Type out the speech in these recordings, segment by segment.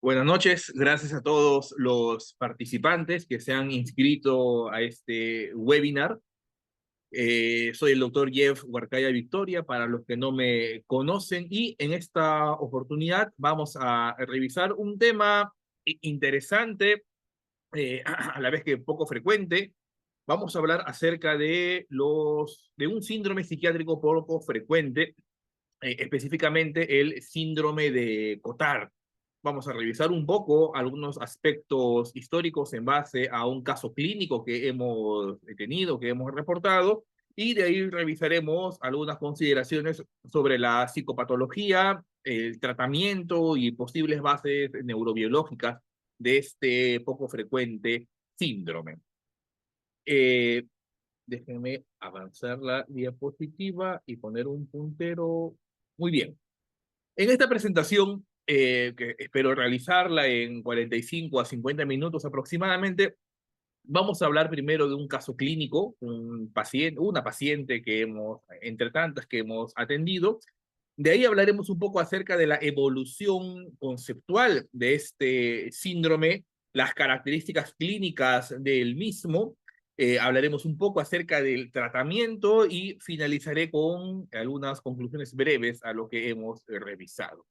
Buenas noches, gracias a todos los participantes que se han inscrito a este webinar. Soy el doctor Jeff Huarcaya Victoria, para los que no me conocen, y en esta oportunidad vamos a revisar un tema interesante, a la vez que poco frecuente. Vamos a hablar acerca de un síndrome psiquiátrico poco frecuente, específicamente el síndrome de Cotard. Vamos a revisar un poco algunos aspectos históricos en base a un caso clínico que hemos tenido, que hemos reportado, y de ahí revisaremos algunas consideraciones sobre la psicopatología, el tratamiento y posibles bases neurobiológicas de este poco frecuente síndrome. Eh, Déjenme avanzar la diapositiva y poner un puntero. Muy bien. En esta presentación, que espero realizarla en 45 a 50 minutos aproximadamente, vamos a hablar primero de un caso clínico, una paciente que entre tantas que hemos atendido. De ahí hablaremos un poco acerca de la evolución conceptual de este síndrome, las características clínicas del mismo. Hablaremos un poco acerca del tratamiento y finalizaré con algunas conclusiones breves a lo que hemos revisado.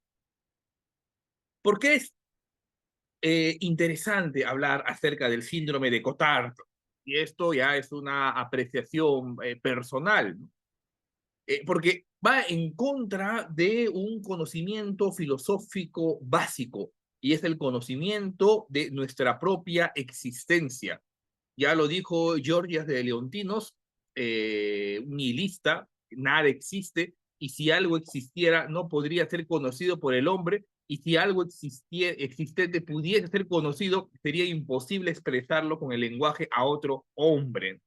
¿Por qué es interesante hablar acerca del síndrome de Cotard? Y esto ya es una apreciación personal, ¿no? Porque va en contra de un conocimiento filosófico básico, y es el conocimiento de nuestra propia existencia. Ya lo dijo Georgias de Leontinos, un nihilista: nada existe, y si algo existiera no podría ser conocido por el hombre, y si algo existente pudiese ser conocido, sería imposible expresarlo con el lenguaje a otro hombre.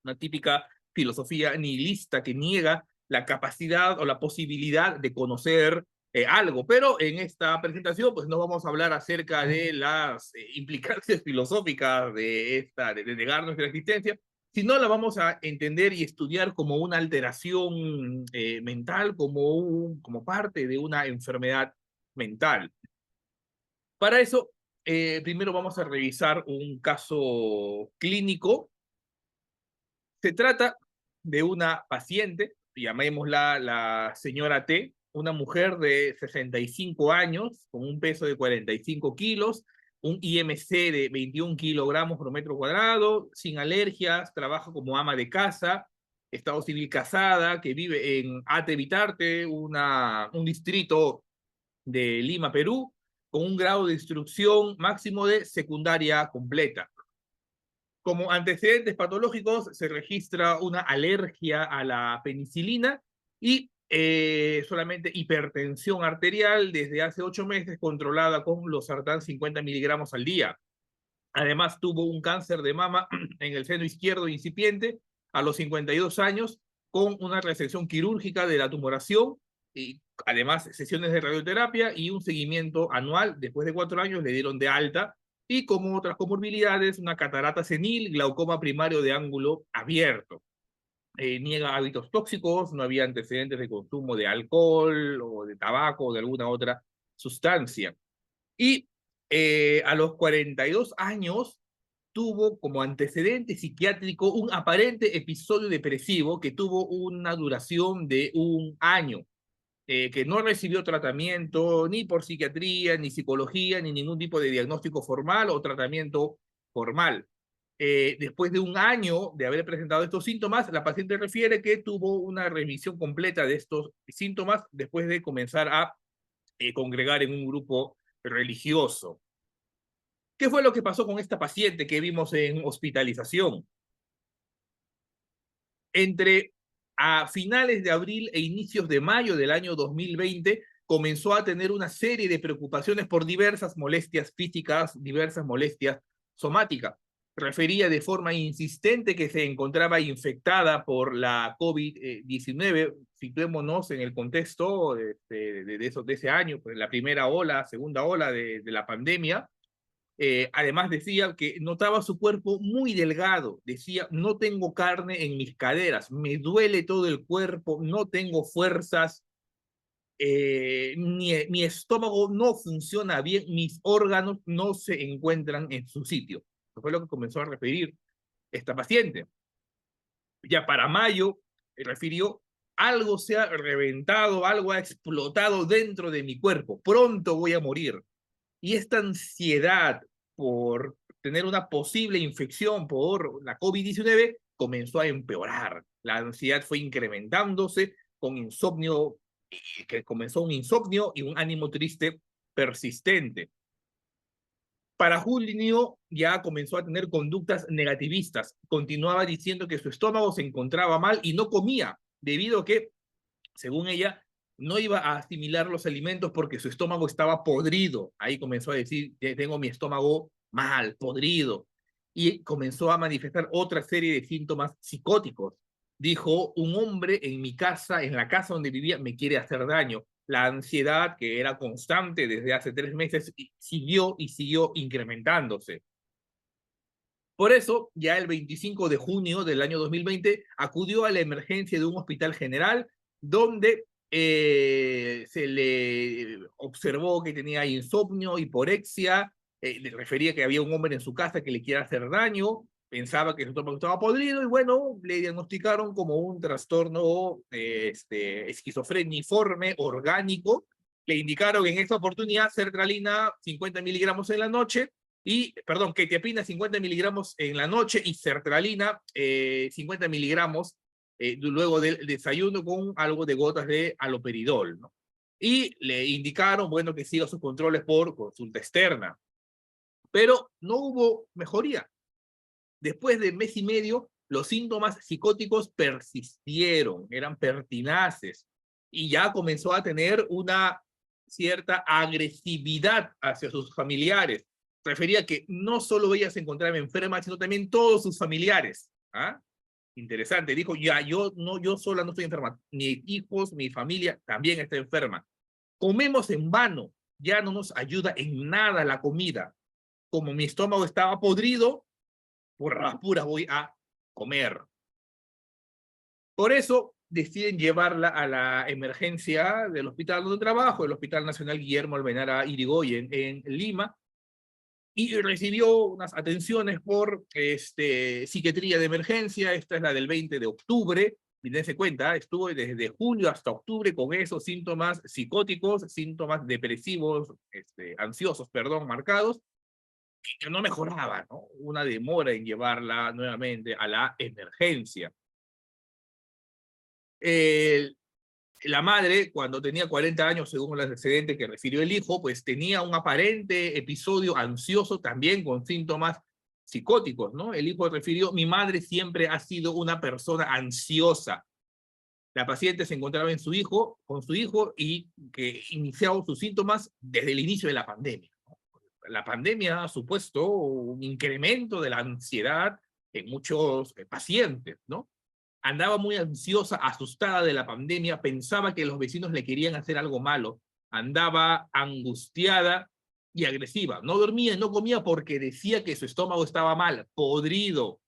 Una típica filosofía nihilista que niega la capacidad o la posibilidad de conocer algo. Pero en esta presentación pues no vamos a hablar acerca de las implicancias filosóficas de negar nuestra existencia, sino la vamos a entender y estudiar como una alteración mental, como parte de una enfermedad mental. Para eso, primero vamos a revisar un caso clínico. Se trata de una paciente, llamémosla la señora T, una mujer de 65 años, con un peso de 45 kilos, un IMC de 21 kilogramos por metro cuadrado, sin alergias, trabaja como ama de casa, estado civil casada, que vive en Ate Bitarte, un distrito de Lima, Perú, con un grado de instrucción máximo de secundaria completa. Como antecedentes patológicos se registra una alergia a la penicilina y solamente hipertensión arterial desde hace 8 meses, controlada con losartán 50 miligramos al día. Además tuvo un cáncer de mama en el seno izquierdo incipiente a los 52 años, con una resección quirúrgica de la tumoración, y además sesiones de radioterapia y un seguimiento anual. Después de 4 años le dieron de alta, y como otras comorbilidades, una catarata senil, glaucoma primario de ángulo abierto. Niega hábitos tóxicos, no había antecedentes de consumo de alcohol o de tabaco o de alguna otra sustancia. Y a los 42 años tuvo como antecedente psiquiátrico un aparente episodio depresivo que tuvo una duración de 1 año, que no recibió tratamiento ni por psiquiatría, ni psicología, ni ningún tipo de diagnóstico formal o tratamiento formal. Después de 1 año de haber presentado estos síntomas, la paciente refiere que tuvo una remisión completa de estos síntomas después de comenzar a congregar en un grupo religioso. ¿Qué fue lo que pasó con esta paciente que vimos en hospitalización? Entre a finales de abril e inicios de mayo del año 2020, comenzó a tener una serie de preocupaciones por diversas molestias físicas, diversas molestias somáticas. Refería de forma insistente que se encontraba infectada por la COVID-19. Situémonos en el contexto de ese año, pues, la primera ola, segunda ola de la pandemia. Además decía que notaba su cuerpo muy delgado, decía: no tengo carne en mis caderas, me duele todo el cuerpo, no tengo fuerzas mi estómago no funciona bien, mis órganos no se encuentran en su sitio. Eso fue lo que comenzó a referir esta paciente. Ya para mayo, refirió, algo se ha reventado, algo ha explotado dentro de mi cuerpo, pronto voy a morir. Y esta ansiedad por tener una posible infección por la COVID-19 comenzó a empeorar. La ansiedad fue incrementándose con insomnio, que comenzó un insomnio y un ánimo triste persistente. Para junio ya comenzó a tener conductas negativistas. Continuaba diciendo que su estómago se encontraba mal y no comía, debido a que, según ella, no iba a asimilar los alimentos porque su estómago estaba podrido. Ahí comenzó a decir, tengo mi estómago mal, podrido. Y comenzó a manifestar otra serie de síntomas psicóticos. Dijo, un hombre en mi casa, en la casa donde vivía, me quiere hacer daño. La ansiedad, que era constante desde hace 3 meses, siguió y siguió incrementándose. Por eso, ya el 25 de junio del año 2020, acudió a la emergencia de un hospital general donde se le observó que tenía insomnio, hiporexia, le refería que había un hombre en su casa que le quiere hacer daño, pensaba que su estómago estaba podrido y bueno, le diagnosticaron como un trastorno esquizofreniforme orgánico. Le indicaron en esta oportunidad sertralina 50 miligramos en la noche, perdón, quetiapina 50 miligramos en la noche y sertralina 50 miligramos luego del desayuno con algo de gotas de haloperidol, ¿no? Y le indicaron, bueno, que siga sus controles por consulta externa. Pero no hubo mejoría. Después de mes y medio, los síntomas psicóticos persistieron, eran pertinaces, y ya comenzó a tener una cierta agresividad hacia sus familiares. Refería que no solo ella se encontraba enferma, sino también todos sus familiares. ¿Ah? Interesante, dijo, ya, yo sola no estoy enferma, mis hijos, mi familia también está enferma. Comemos en vano, ya no nos ayuda en nada la comida. Como mi estómago estaba podrido, por las puras voy a comer. Por eso deciden llevarla a la emergencia del hospital donde trabajo, el Hospital Nacional Guillermo Almenara Irigoyen en Lima, y recibió unas atenciones por psiquiatría de emergencia. Esta es la del 20 de octubre, y dense cuenta, estuvo desde julio hasta octubre con esos síntomas psicóticos, síntomas depresivos, ansiosos, perdón, marcados, que no mejoraba, ¿no? Una demora en llevarla nuevamente a la emergencia. La madre, cuando tenía 40 años, según el antecedente que refirió el hijo, pues tenía un aparente episodio ansioso también con síntomas psicóticos, ¿no? El hijo refirió, mi madre siempre ha sido una persona ansiosa. La paciente se encontraba con su hijo y que iniciaba sus síntomas desde el inicio de la pandemia. La pandemia ha supuesto un incremento de la ansiedad en muchos pacientes, ¿no? Andaba muy ansiosa, asustada de la pandemia, pensaba que los vecinos le querían hacer algo malo, andaba angustiada y agresiva. No dormía y no comía porque decía que su estómago estaba mal, podrido.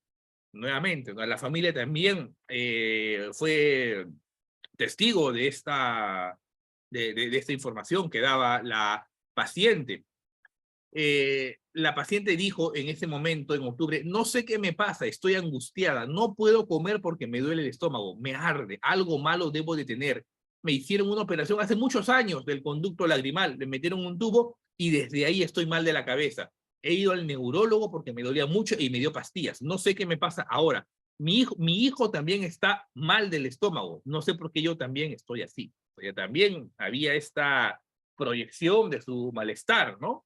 Nuevamente, ¿no? La familia también fue testigo de esta información que daba la paciente. La paciente dijo en ese momento, en octubre, no sé qué me pasa, estoy angustiada, no puedo comer porque me duele el estómago, me arde, algo malo debo de tener. Me hicieron una operación hace muchos años del conducto lagrimal, me metieron un tubo y desde ahí estoy mal de la cabeza. He ido al neurólogo porque me dolía mucho y me dio pastillas. No sé qué me pasa ahora. Mi hijo también está mal del estómago. No sé por qué yo también estoy así. O sea, también había esta proyección de su malestar, ¿no?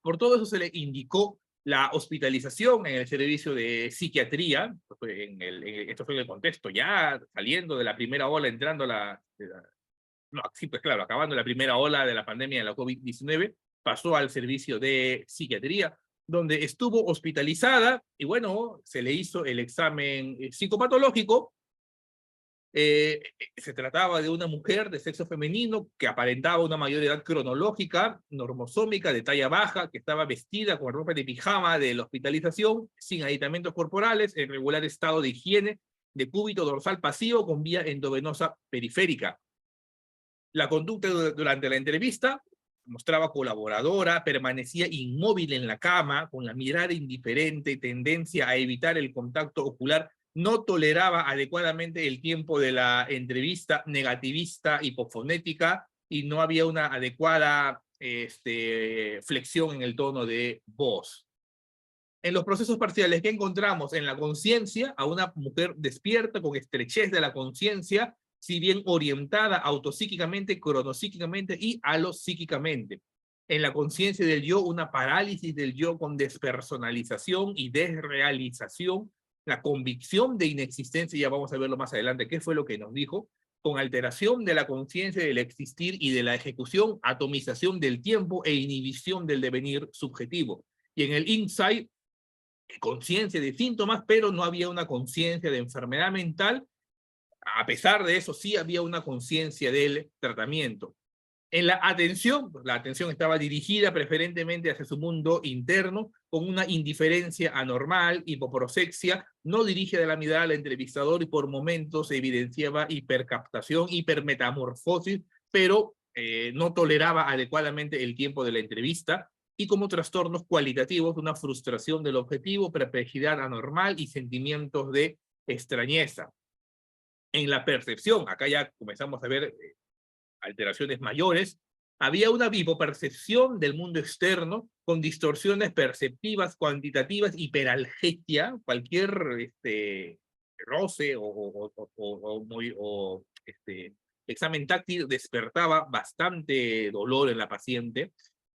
Por todo eso se le indicó la hospitalización en el servicio de psiquiatría. Esto fue en el contexto, ya saliendo de la primera ola, entrando no, sí, pues claro, acabando la primera ola de la pandemia de la COVID-19, pasó al servicio de psiquiatría, donde estuvo hospitalizada y bueno, se le hizo el examen psicopatológico. Se trataba de una mujer de sexo femenino que aparentaba una mayor edad cronológica, normosómica, de talla baja, que estaba vestida con ropa de pijama de la hospitalización, sin aditamentos corporales, en regular estado de higiene, de cúbito dorsal pasivo con vía endovenosa periférica. La conducta durante la entrevista mostraba colaboradora, permanecía inmóvil en la cama, con la mirada indiferente, tendencia a evitar el contacto ocular, no toleraba adecuadamente el tiempo de la entrevista, negativista, hipofonética, y no había una adecuada flexión en el tono de voz. En los procesos parciales que encontramos en la conciencia, a una mujer despierta con estrechez de la conciencia, si bien orientada autopsíquicamente, cronopsíquicamente y alopsíquicamente. En la conciencia del yo, una parálisis del yo con despersonalización y desrealización, la convicción de inexistencia, ya vamos a verlo más adelante, qué fue lo que nos dijo, con alteración de la conciencia del existir y de la ejecución, atomización del tiempo e inhibición del devenir subjetivo. Y en el insight, conciencia de síntomas, pero no había una conciencia de enfermedad mental. A pesar de eso, sí había una conciencia del tratamiento. En la atención estaba dirigida preferentemente hacia su mundo interno, con una indiferencia anormal, hipoprosexia, no dirige de la mirada al entrevistador y por momentos se evidenciaba hipercaptación, hipermetamorfosis, pero no toleraba adecuadamente el tiempo de la entrevista, y como trastornos cualitativos, una frustración del objetivo, perplejidad anormal y sentimientos de extrañeza. En la percepción, acá ya comenzamos a ver alteraciones mayores, había una hipopercepción del mundo externo con distorsiones perceptivas, cuantitativas, hiperalgesia, cualquier roce o examen táctil despertaba bastante dolor en la paciente,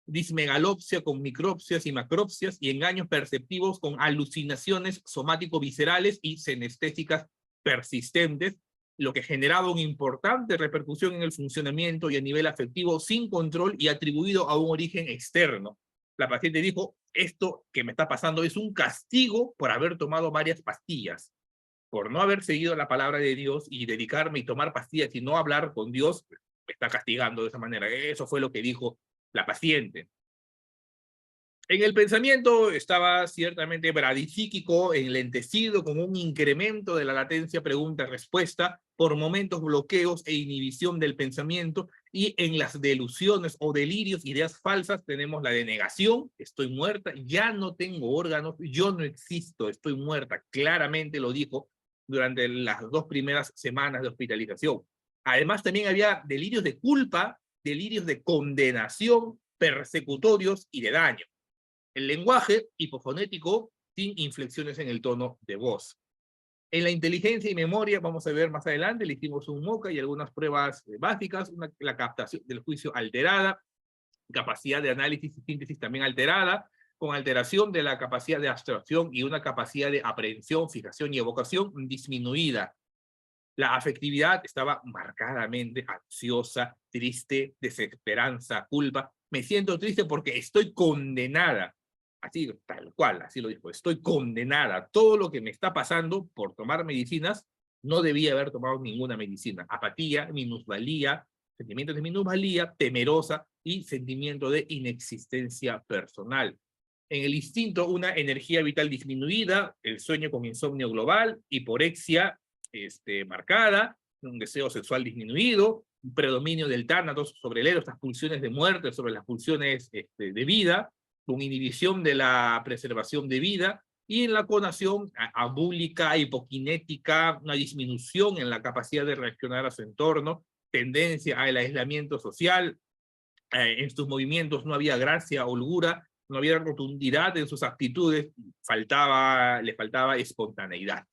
dismegalopsia con micropsias y macropsias y engaños perceptivos con alucinaciones somático-viscerales y senestésicas persistentes, lo que generaba una importante repercusión en el funcionamiento y a nivel afectivo sin control y atribuido a un origen externo. La paciente dijo, esto que me está pasando es un castigo por haber tomado varias pastillas, por no haber seguido la palabra de Dios y dedicarme y tomar pastillas y no hablar con Dios, me está castigando de esa manera. Eso fue lo que dijo la paciente. En el pensamiento estaba ciertamente bradipsíquico, enlentecido, con un incremento de la latencia pregunta-respuesta, por momentos bloqueos e inhibición del pensamiento, y en las delusiones o delirios, ideas falsas, tenemos la denegación, estoy muerta, ya no tengo órganos, yo no existo, estoy muerta, claramente lo dijo durante las 2 primeras semanas de hospitalización. Además también había delirios de culpa, delirios de condenación, persecutorios y de daño. El lenguaje hipofonético sin inflexiones en el tono de voz. En la inteligencia y memoria, vamos a ver más adelante, le hicimos un MOCA y algunas pruebas básicas, la captación del juicio alterada, capacidad de análisis y síntesis también alterada, con alteración de la capacidad de abstracción y una capacidad de aprehensión, fijación y evocación disminuida. La afectividad estaba marcadamente ansiosa, triste, desesperanza, culpa. Me siento triste porque estoy condenada. Así, tal cual, así lo dijo. Estoy condenada. Todo lo que me está pasando por tomar medicinas, no debía haber tomado ninguna medicina. Apatía, minusvalía, sentimientos de minusvalía, temerosa y sentimiento de inexistencia personal. En el instinto, una energía vital disminuida, el sueño con insomnio global, hiporexia marcada, un deseo sexual disminuido, un predominio del tánatos sobre el eros, las pulsiones de muerte sobre las pulsiones de vida, con inhibición de la preservación de vida, y en la conación abúlica, hipoquinética, una disminución en la capacidad de reaccionar a su entorno, tendencia al aislamiento social, en sus movimientos no había gracia, holgura, no había rotundidad en sus actitudes, le faltaba espontaneidad.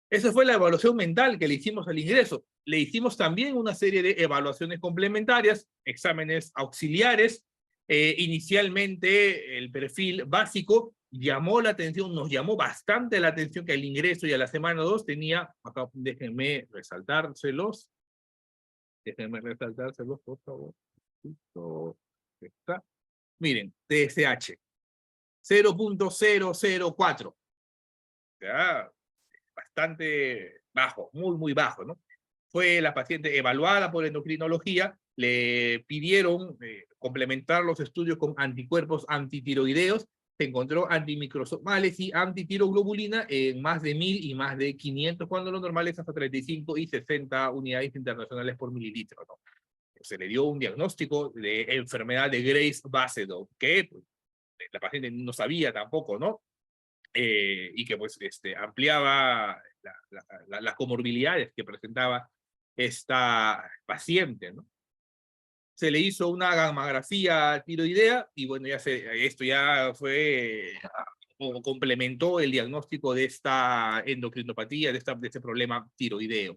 Esa fue la evaluación mental que le hicimos al ingreso. Le hicimos también una serie de evaluaciones complementarias, exámenes auxiliares. Inicialmente el perfil básico llamó la atención, nos llamó bastante la atención que al ingreso y a la semana 2 tenía, acá déjenme resaltárselos, por favor. Está. Miren, TSH, 0.004. Ya, bastante bajo, muy bajo, ¿no? Fue la paciente evaluada por endocrinología, le pidieron complementar los estudios con anticuerpos antitiroideos se encontró antimicrosomales y antitiroglobulina en más de 1000 y más de 500, cuando lo normal es hasta 35 y 60 unidades internacionales por mililitro, ¿no? Se le dio un diagnóstico de enfermedad de Graves-Basedow, que pues, la paciente no sabía tampoco, ¿no? Y que pues ampliaba las comorbilidades que presentaba esta paciente, ¿no? Se le hizo una gammagrafía tiroidea y bueno, esto ya fue o complementó el diagnóstico de esta endocrinopatía, de este problema tiroideo.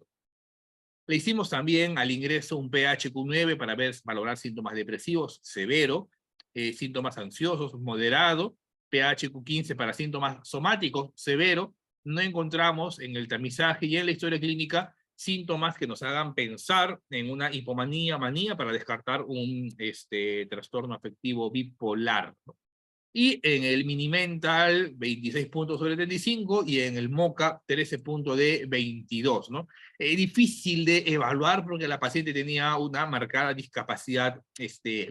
Le hicimos también al ingreso un PHQ-9 para valorar síntomas depresivos severo, síntomas ansiosos moderado, PHQ-15 para síntomas somáticos severo. No encontramos en el tamizaje y en la historia clínica síntomas que nos hagan pensar en una hipomanía, manía, para descartar un trastorno afectivo bipolar, ¿no? Y en el Minimental 26 puntos sobre 35 y en el MOCA 13 puntos de 22, ¿no? Difícil de evaluar porque la paciente tenía una marcada discapacidad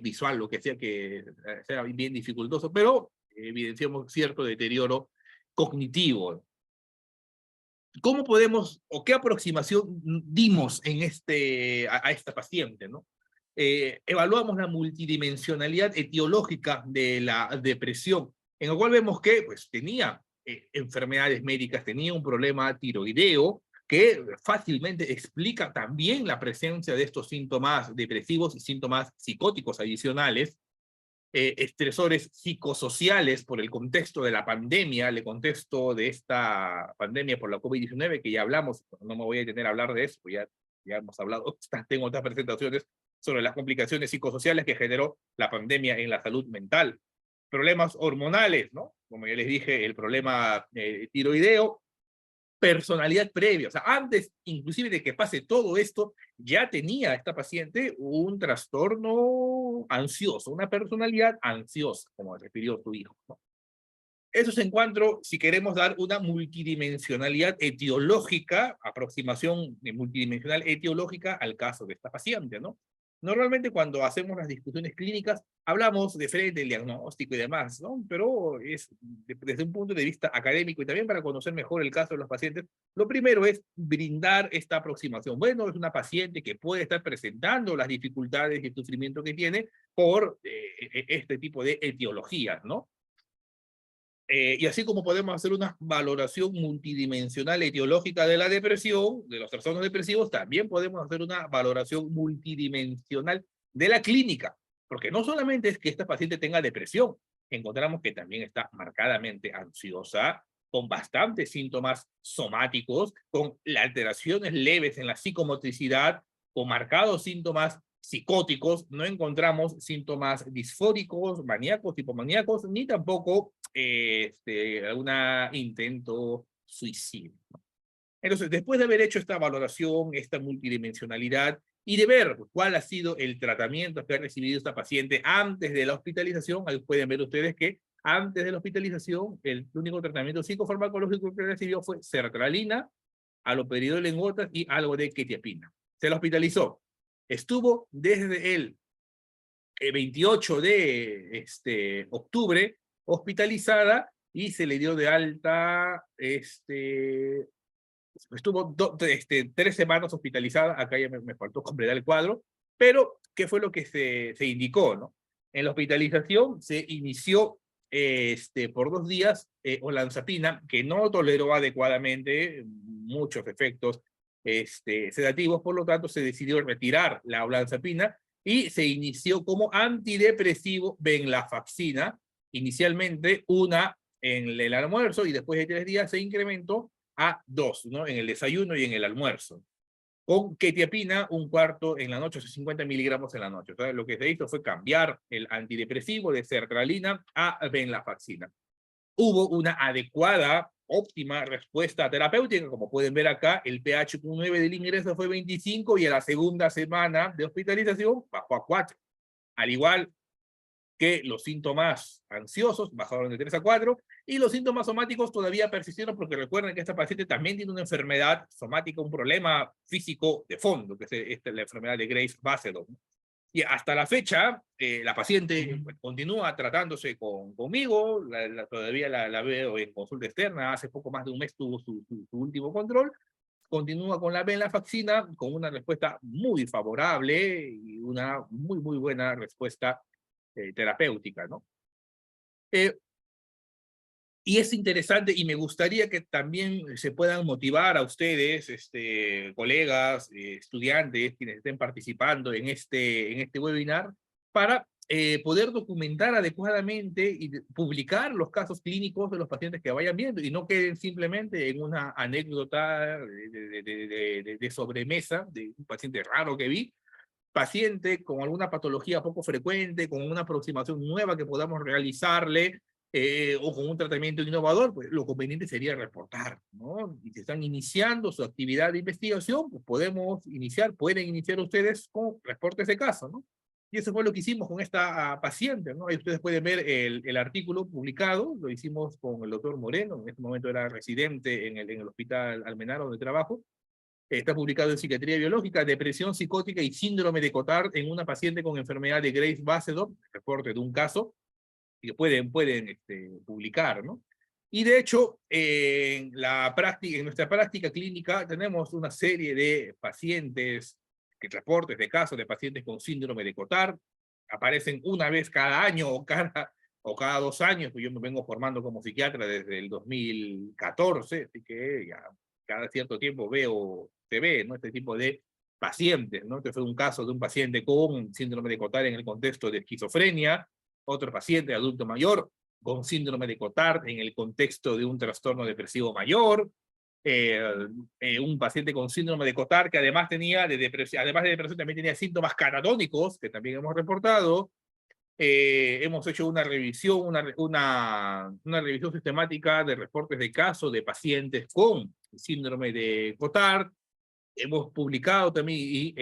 visual, lo que hacía que sea bien dificultoso, pero evidenciamos cierto deterioro cognitivo. ¿Cómo podemos, o qué aproximación dimos en a esta paciente, ¿no? Evaluamos la multidimensionalidad etiológica de la depresión, en el cual vemos que pues, tenía enfermedades médicas, tenía un problema tiroideo, que fácilmente explica también la presencia de estos síntomas depresivos y síntomas psicóticos adicionales, estresores psicosociales por el contexto de la pandemia, el contexto de esta pandemia por la COVID-19, que ya hablamos, no me voy a detener a hablar de eso, ya hemos hablado, tengo otras presentaciones sobre las complicaciones psicosociales que generó la pandemia en la salud mental. Problemas hormonales, ¿no? Como ya les dije, el problema tiroideo, personalidad previa, o sea, antes inclusive de que pase todo esto, ya tenía esta paciente un trastorno ansioso, una personalidad ansiosa, como refirió tu hijo, ¿no? Eso se encuentra, si queremos dar una multidimensionalidad etiológica, aproximación de multidimensional etiológica al caso de esta paciente, ¿no? Normalmente cuando hacemos las discusiones clínicas, hablamos de frente del diagnóstico y demás, ¿no? Pero desde un punto de vista académico y también para conocer mejor el caso de los pacientes, lo primero es brindar esta aproximación. Bueno, es una paciente que puede estar presentando las dificultades y el sufrimiento que tiene por este tipo de etiologías, ¿no? Y así como podemos hacer una valoración multidimensional etiológica de la depresión, de los trastornos depresivos, también podemos hacer una valoración multidimensional de la clínica, porque no solamente es que esta paciente tenga depresión, encontramos que también está marcadamente ansiosa, con bastantes síntomas somáticos, con alteraciones leves en la psicomotricidad, con marcados síntomas psicóticos, no encontramos síntomas disfóricos, maníacos, hipomaníacos, ni tampoco algún intento suicidio. Entonces, después de haber hecho esta valoración, esta multidimensionalidad, y de ver cuál ha sido el tratamiento que ha recibido esta paciente antes de la hospitalización, ahí pueden ver ustedes que antes de la hospitalización, el único tratamiento psicofarmacológico que recibió fue sertralina, haloperidol en gotas y algo de quetiapina. Se la hospitalizó. Estuvo desde el 28 de octubre hospitalizada y se le dio de alta, estuvo 3 semanas hospitalizada, acá ya me faltó completar el cuadro, pero ¿qué fue lo que se indicó, no? En la hospitalización se inició por 2 días olanzapina, que no toleró adecuadamente muchos efectos sedativos, por lo tanto se decidió retirar la olanzapina y se inició como antidepresivo venlafaxina, inicialmente una en el almuerzo y después de 3 días se incrementó a 2, ¿no? En el desayuno y en el almuerzo. Con quetiapina, 1/4 en la noche, o sea, 50 miligramos en la noche. Entonces, lo que se hizo fue cambiar el antidepresivo de sertralina a venlafaxina. Hubo una adecuada, óptima respuesta terapéutica. Como pueden ver acá, el PHQ-9 del ingreso fue 25 y a la segunda semana de hospitalización bajó a 4. Al igual que los síntomas ansiosos bajaron de 3 a 4 y los síntomas somáticos todavía persistieron, porque recuerden que esta paciente también tiene una enfermedad somática, un problema físico de fondo, que es la enfermedad de Graves-Basedow. Y hasta la fecha, la paciente pues, continúa tratándose conmigo, todavía la veo en consulta externa, hace poco más de un mes tuvo su último control, continúa con la venlafaxina con una respuesta muy favorable y una muy buena respuesta terapéutica, ¿no? Y es interesante y me gustaría que también se puedan motivar a ustedes, colegas, estudiantes, quienes estén participando en este webinar, para poder documentar adecuadamente y publicar los casos clínicos de los pacientes que vayan viendo y no queden simplemente en una anécdota de sobremesa de un paciente raro que vi, paciente con alguna patología poco frecuente, con una aproximación nueva que podamos realizarle, o con un tratamiento innovador, pues lo conveniente sería reportar, ¿no? Y si están iniciando su actividad de investigación, pues pueden iniciar ustedes con reportes de caso, ¿no? Y eso fue lo que hicimos con esta paciente, ¿no? Ahí ustedes pueden ver el artículo publicado, lo hicimos con el doctor Moreno, en este momento era residente en el Hospital Almenara donde trabajo. Está publicado en Psiquiatría Biológica, Depresión Psicótica y Síndrome de Cotard en una paciente con enfermedad de Graves-Basedow, reporte de un caso, y que pueden publicar, ¿no? Y de hecho, en nuestra práctica clínica tenemos una serie de pacientes, reportes de casos de pacientes con síndrome de Cotard, aparecen una vez cada año o cada 2 años, pues yo me vengo formando como psiquiatra desde el 2014, así que ya cada cierto tiempo se ve, ¿no? Este tipo de pacientes, ¿no? Este fue un caso de un paciente con síndrome de Cotard en el contexto de esquizofrenia, otro paciente adulto mayor con síndrome de Cotard en el contexto de un trastorno depresivo mayor, un paciente con síndrome de Cotard que además además de depresión también tenía síntomas catatónicos, que también hemos reportado. Hemos hecho una revisión, una revisión sistemática de reportes de casos de pacientes con síndrome de Cotard. Hemos publicado también y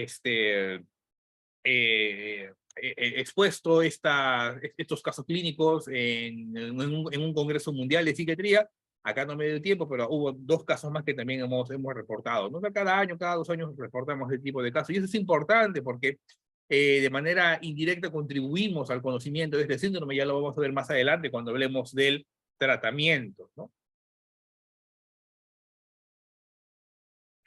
expuesto estos casos clínicos en un congreso mundial de psiquiatría. Acá no me dio tiempo, pero hubo 2 casos más que también hemos reportado, ¿no? Cada año, cada 2 años reportamos este tipo de casos. Y eso es importante porque de manera indirecta contribuimos al conocimiento de este síndrome. Ya lo vamos a ver más adelante cuando hablemos del tratamiento, ¿no?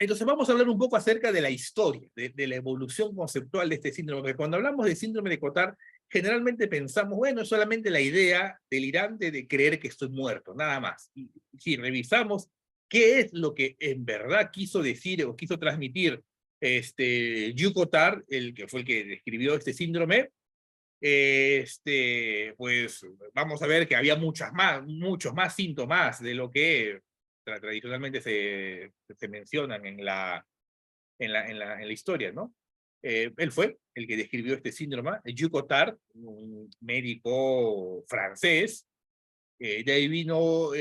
Entonces vamos a hablar un poco acerca de la historia, de la evolución conceptual de este síndrome, porque cuando hablamos de síndrome de Cotard, generalmente pensamos, bueno, es solamente la idea delirante de creer que estoy muerto, nada más. Y si revisamos qué es lo que en verdad quiso decir o quiso transmitir Hugh Cotard, el que fue el que describió este síndrome, pues vamos a ver que había muchos más síntomas de lo que tradicionalmente se mencionan en la historia, ¿no? Él fue el que describió este síndrome, Hugh Cotard, un médico francés. De ahí vino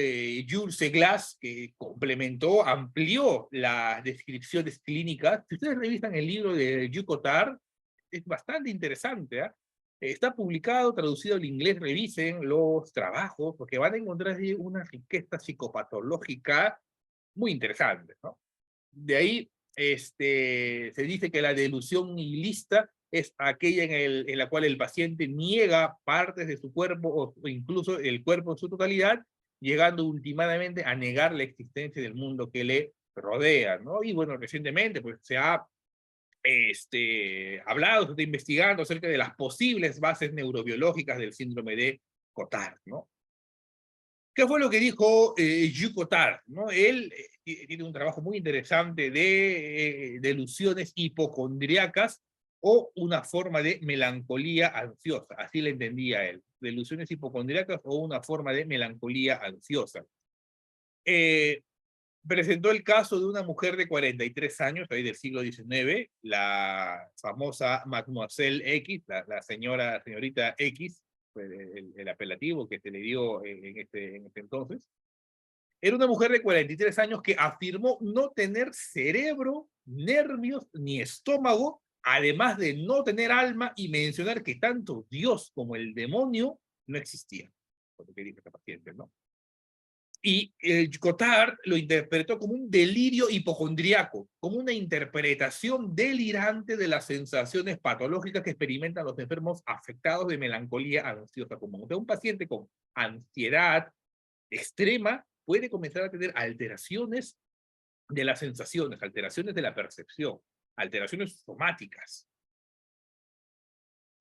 Jules Seglas, que complementó, amplió las descripciones clínicas. Si ustedes revisan el libro de Hugh Cotard, es bastante interesante, ¿eh? Está publicado, traducido al inglés, revisen los trabajos, porque van a encontrar ahí una riqueza psicopatológica muy interesante, ¿no? De ahí se dice que la delusión nihilista es aquella en la cual el paciente niega partes de su cuerpo o incluso el cuerpo en su totalidad, llegando últimamente a negar la existencia del mundo que le rodea, ¿no? Y bueno, recientemente pues se ha hablado, se está investigando acerca de las posibles bases neurobiológicas del síndrome de Cotard, ¿no? ¿Qué fue lo que dijo Hugh Cotard, ¿no? Él tiene un trabajo muy interesante de delusiones hipocondriacas o una forma de melancolía ansiosa, así le entendía él, delusiones hipocondriacas o una forma de melancolía ansiosa. Eh, Presentó el caso de una mujer de 43 años, ahí del siglo XIX, la famosa Mademoiselle X, la señorita X, el apelativo que se le dio en este entonces. Era una mujer de 43 años que afirmó no tener cerebro, nervios ni estómago, además de no tener alma y mencionar que tanto Dios como el demonio no existían. Por lo que dice esta paciente, ¿no? Y Cotard lo interpretó como un delirio hipocondriaco, como una interpretación delirante de las sensaciones patológicas que experimentan los enfermos afectados de melancolía ansiosa común. O sea, un paciente con ansiedad extrema puede comenzar a tener alteraciones de las sensaciones, alteraciones de la percepción, alteraciones somáticas.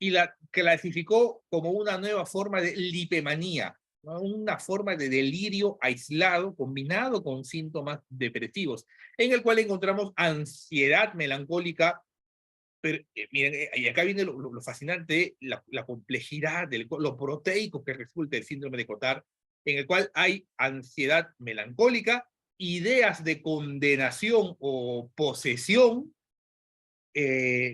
Y la clasificó como una nueva forma de lipemanía, ¿no? Una forma de delirio aislado combinado con síntomas depresivos, en el cual encontramos ansiedad melancólica. Pero miren, y acá viene lo fascinante, la complejidad, lo proteico que resulta el síndrome de Cotard, en el cual hay ansiedad melancólica, ideas de condenación o posesión,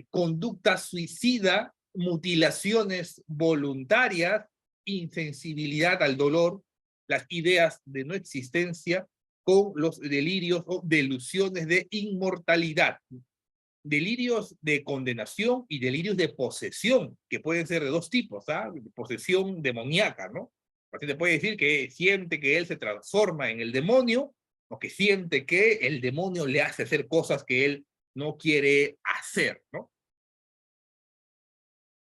conducta suicida, mutilaciones voluntarias, insensibilidad al dolor, las ideas de no existencia, con los delirios o delusiones de inmortalidad. Delirios de condenación y delirios de posesión, que pueden ser de dos tipos, ¿ah? Posesión demoníaca, ¿no? El paciente puede decir que siente que él se transforma en el demonio, o que siente que el demonio le hace hacer cosas que él no quiere hacer, ¿no?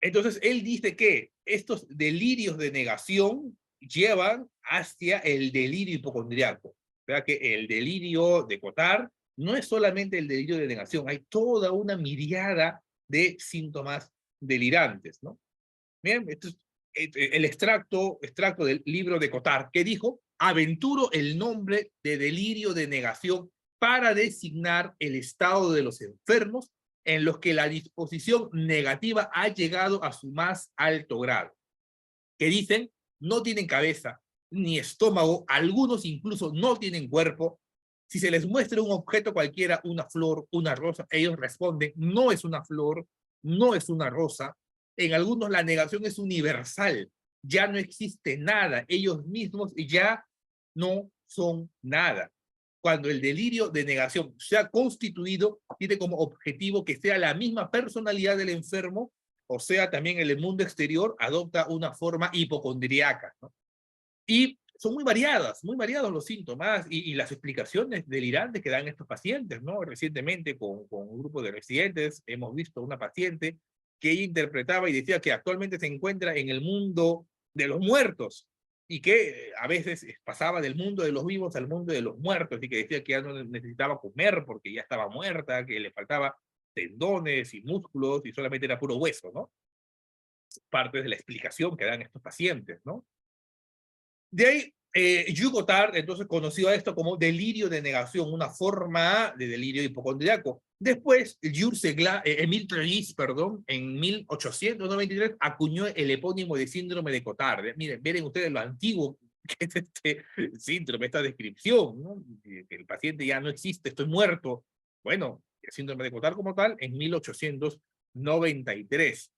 Entonces, él dice que estos delirios de negación llevan hacia el delirio hipocondriaco. O sea, que el delirio de Cotard no es solamente el delirio de negación, hay toda una miriada de síntomas delirantes, ¿no? Bien, esto es el extracto del libro de Cotard, que dijo: aventuro el nombre de delirio de negación para designar el estado de los enfermos en los que la disposición negativa ha llegado a su más alto grado, que dicen no tienen cabeza ni estómago, algunos incluso no tienen cuerpo. Si se les muestra un objeto cualquiera, una flor, una rosa, ellos responden: no es una flor, no es una rosa. En algunos la negación es universal, ya no existe nada, ellos mismos ya no son nada. Cuando el delirio de negación se ha constituido, tiene como objetivo que sea la misma personalidad del enfermo, o sea, también en el mundo exterior, adopta una forma hipocondriaca, ¿no? Y son muy variados los síntomas y las explicaciones delirantes que dan estos pacientes, ¿no? Recientemente con un grupo de residentes hemos visto una paciente que ella interpretaba y decía que actualmente se encuentra en el mundo de los muertos y que a veces pasaba del mundo de los vivos al mundo de los muertos, y que decía que ya no necesitaba comer porque ya estaba muerta, que le faltaba tendones y músculos y solamente era puro hueso, ¿no? Parte de la explicación que dan estos pacientes, ¿no? De ahí, Jules Cotard entonces conoció a esto como delirio de negación, una forma de delirio hipocondriaco. Después, Émile Trellis, perdón, en 1893 acuñó el epónimo de síndrome de Cotard. Miren ustedes lo antiguo que es este síndrome, esta descripción, ¿no? Que el paciente ya no existe, estoy muerto. Bueno, el síndrome de Cotard como tal, en 1893.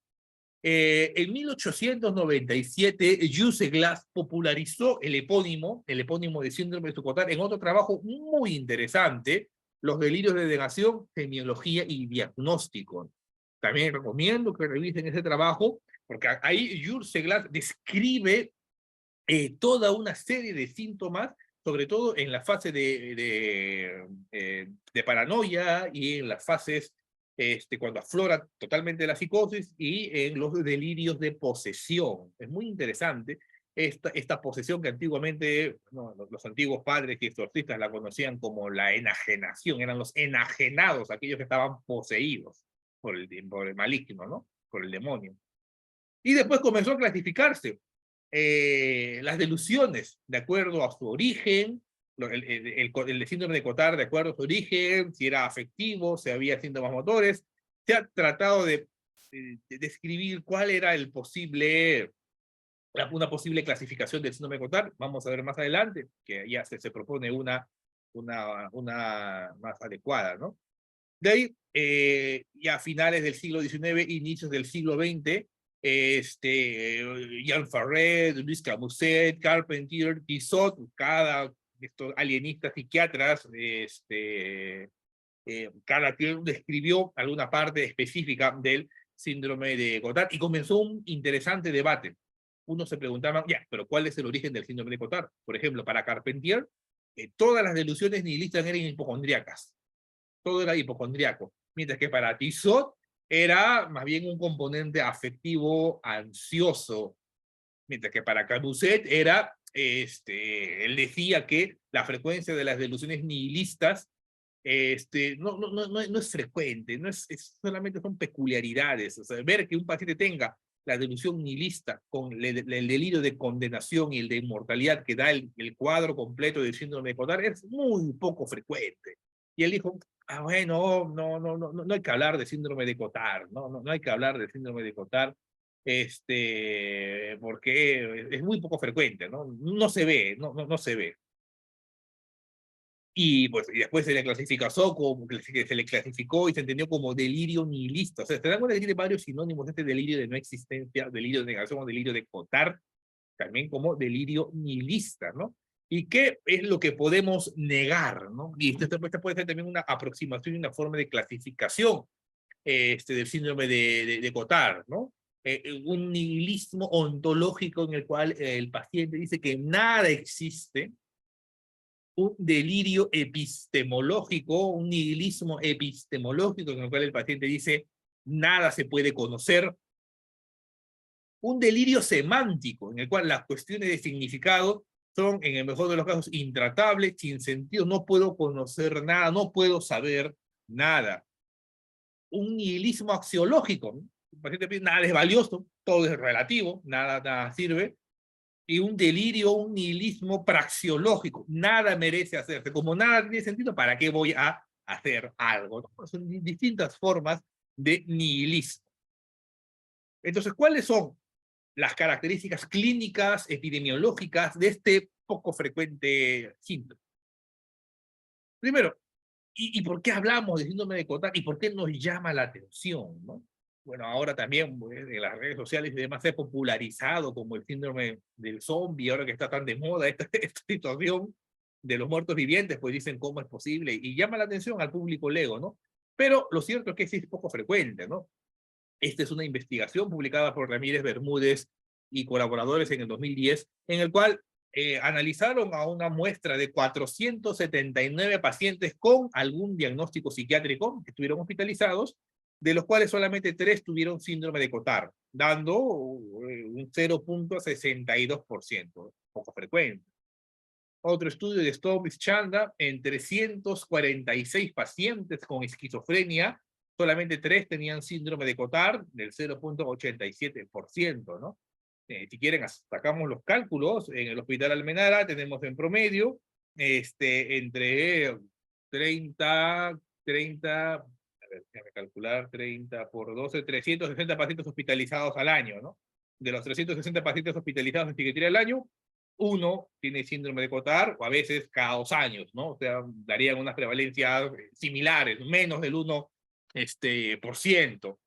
En 1897, Jules Glass popularizó el epónimo de síndrome de Cotard en otro trabajo muy interesante: los delirios de negación, semiología y diagnóstico. También recomiendo que revisen ese trabajo, porque ahí Jules Glass describe toda una serie de síntomas, sobre todo en la fase de paranoia y en las fases cuando aflora totalmente la psicosis y en los delirios de posesión. Es muy interesante esta posesión que antiguamente, no, los antiguos padres y exorcistas la conocían como la enajenación, eran los enajenados, aquellos que estaban poseídos por el maligno, ¿no? Por el demonio. Y después comenzó a clasificarse las delusiones de acuerdo a su origen, el síndrome de Cotard de acuerdo a su origen, si era afectivo, si había síntomas motores. Se ha tratado de describir cuál era una posible clasificación del síndrome de Cotard. Vamos a ver más adelante, que ya se propone una más adecuada, ¿no? De ahí, ya a finales del siglo XIX, inicios del siglo XX, Jean Ferret, Luis Camusset, Carpentier, Tissot, cada estos alienistas psiquiatras, cada quien describió alguna parte específica del síndrome de Cotard y comenzó un interesante debate. uno se preguntaba, ya, pero ¿cuál es el origen del síndrome de Cotard? Por ejemplo, para Carpentier, todas las delusiones nihilistas eran hipocondríacas, todo era hipocondríaco, mientras que para Tissot era más bien un componente afectivo ansioso, mientras que para Cabuset era, él decía que la frecuencia de las delusiones nihilistas no es frecuente, solamente son peculiaridades. O sea, ver que un paciente tenga la delusión nihilista con el delirio de condenación y el de inmortalidad que da el cuadro completo del síndrome de Cotard es muy poco frecuente. Y él dijo, bueno, no hay que hablar de síndrome de Cotard, no hay que hablar de síndrome de Cotard, porque es muy poco frecuente, no se ve, no se ve. Y pues y después se le clasificó como, se le clasificó y se entendió como delirio nihilista. O sea, se dan cuenta que tiene varios sinónimos este delirio de no existencia, delirio de negación o delirio de Cotard, también como delirio nihilista, ¿no? ¿Y qué es lo que podemos negar, ¿no? Y esta puede ser también una aproximación y una forma de clasificación del síndrome de Cotard, ¿no? Un nihilismo ontológico en el cual el paciente dice que nada existe, un delirio epistemológico, un nihilismo epistemológico en el cual el paciente dice nada se puede conocer, un delirio semántico en el cual las cuestiones de significado son, en el mejor de los casos, intratables, sin sentido, no puedo conocer nada, no puedo saber nada. Un nihilismo axiológico, ¿no? El paciente dice nada es valioso, todo es relativo, nada sirve, y un delirio, un nihilismo praxiológico. Nada merece hacerse. Como nada tiene sentido, ¿para qué voy a hacer algo? ¿No? Son distintas formas de nihilismo. Entonces, ¿cuáles son las características clínicas, epidemiológicas de este poco frecuente síndrome? Primero, ¿y por qué hablamos de síndrome de Cotard? ¿Y por qué nos llama la atención, ¿no? Bueno, ahora también pues, en las redes sociales y demás se ha popularizado como el síndrome del zombie, ahora que está tan de moda esta situación de los muertos vivientes, pues dicen cómo es posible y llama la atención al público lego, ¿no? Pero lo cierto es que sí es poco frecuente, ¿no? Esta es una investigación publicada por Ramírez Bermúdez y colaboradores en el 2010, en el cual analizaron a una muestra de 479 pacientes con algún diagnóstico psiquiátrico que estuvieron hospitalizados, de los cuales solamente 3 tuvieron síndrome de Cotard, dando un 0.62%, poco frecuente. Otro estudio de Stomis Chanda, en 346 pacientes con esquizofrenia, solamente 3 tenían síndrome de Cotard, del 0.87%, ¿no? Si quieren, sacamos los cálculos. En el Hospital Almenara tenemos en promedio entre 30, a ver, déjame calcular, 30 por 12, 360 pacientes hospitalizados al año, ¿no? De los 360 pacientes hospitalizados en psiquiatría al año, uno tiene síndrome de Cotard, o a veces cada 2 años, ¿no? O sea, darían unas prevalencias similares, menos del 1%.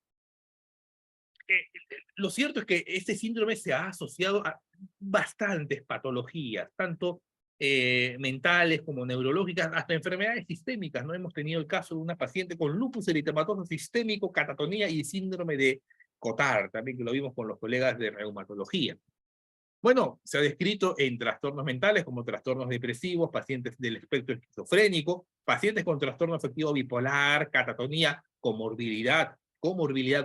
Lo cierto es que este síndrome se ha asociado a bastantes patologías, tanto mentales como neurológicas, hasta enfermedades sistémicas, ¿no? Hemos tenido el caso de una paciente con lupus eritematoso sistémico, catatonía y síndrome de Cotard, también que lo vimos con los colegas de reumatología. Bueno, se ha descrito en trastornos mentales como trastornos depresivos, pacientes del espectro esquizofrénico, pacientes con trastorno afectivo bipolar, catatonía, comorbilidad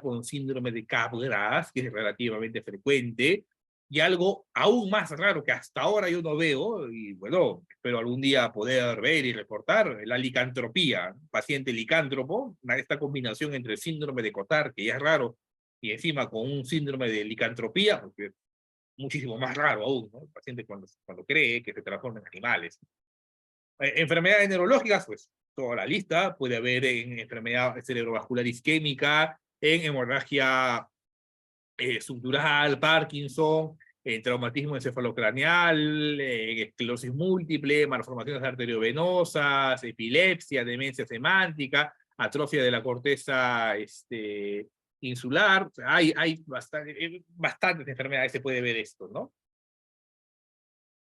con síndrome de Capgras, que es relativamente frecuente, y algo aún más raro que hasta ahora yo no veo, y bueno, espero algún día poder ver y reportar, la licantropía, paciente licántropo, esta combinación entre síndrome de Cotard, que ya es raro, y encima con un síndrome de licantropía, porque muchísimo más raro aún, ¿no? El paciente cuando cree que se transforma en animales. Enfermedades neurológicas, pues toda la lista, puede haber en enfermedad cerebrovascular isquémica, en hemorragia subdural, Parkinson, en traumatismo encefalocraneal, en esclerosis múltiple, malformaciones arteriovenosas, epilepsia, demencia semántica, atrofia de la corteza insular. O sea, hay bastantes enfermedades, se puede ver esto, ¿no?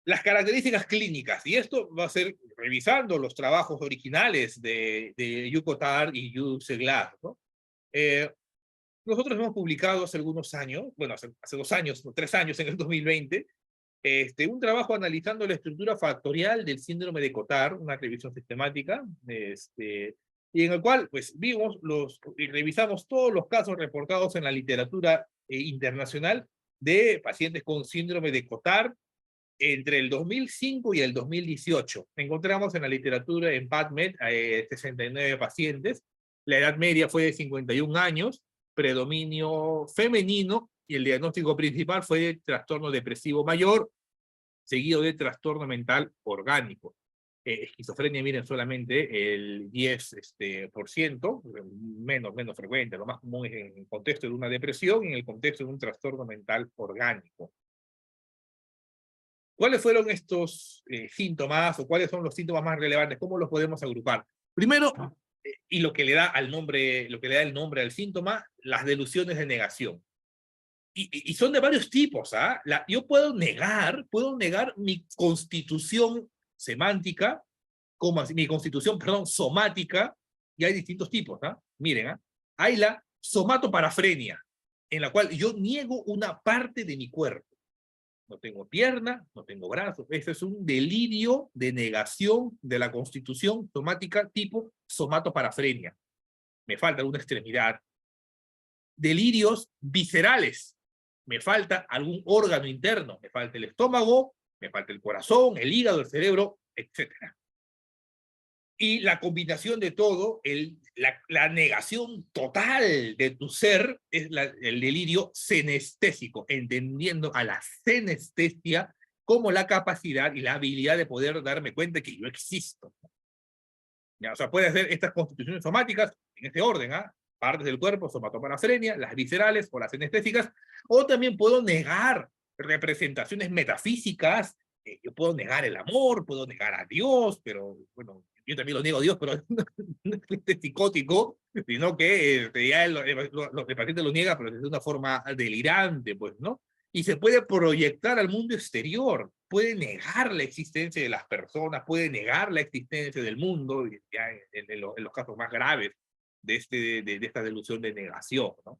Las características clínicas, y esto va a ser revisando los trabajos originales de Hugh Cotard y Hugh Seglar, ¿no? nosotros hemos publicado hace algunos años, bueno, hace 2 años, o 3 años, en el 2020, un trabajo analizando la estructura factorial del síndrome de Cotard, una revisión sistemática, y en el cual pues vimos y revisamos todos los casos reportados en la literatura internacional de pacientes con síndrome de Cotard entre el 2005 y el 2018. Encontramos en la literatura en PubMed 69 pacientes, la edad media fue de 51 años, predominio femenino, y el diagnóstico principal fue de trastorno depresivo mayor, seguido de trastorno mental orgánico. Esquizofrenia, miren, solamente el 10%, menos frecuente, lo más común es en el contexto de una depresión y en el contexto de un trastorno mental orgánico. ¿Cuáles fueron estos síntomas o cuáles son los síntomas más relevantes? ¿Cómo los podemos agrupar? Primero, y lo que le da el nombre al síntoma, las delusiones de negación. Y son de varios tipos, ¿ah? Yo puedo negar mi constitución semántica, mi constitución, perdón, somática, y hay distintos tipos, ¿ah? Miren, ¿ah? Hay la somatoparafrenia, en la cual yo niego una parte de mi cuerpo. No tengo pierna, no tengo brazos. Ese es un delirio de negación de la constitución somática tipo somatoparafrenia. Me falta alguna extremidad. Delirios viscerales. Me falta algún órgano interno. Me falta el estómago, me falta el corazón, el hígado, el cerebro, etc. Y la combinación de todo, la negación total de tu ser, es el delirio senestésico, entendiendo a la senestesia como la capacidad y la habilidad de poder darme cuenta que yo existo. Ya, o sea, puede hacer estas constituciones somáticas en este orden, ¿ah? Partes del cuerpo, somatoparafrenia, las viscerales o las senestésicas, o también puedo negar representaciones metafísicas. Yo puedo negar el amor, puedo negar a Dios, pero bueno, yo también lo niego a Dios, pero no es psicótico, sino que ya el paciente lo niega, pero de una forma delirante, pues, ¿no? Y se puede proyectar al mundo exterior, puede negar la existencia de las personas, puede negar la existencia del mundo, ya en los casos más graves de esta delusión de negación, ¿no?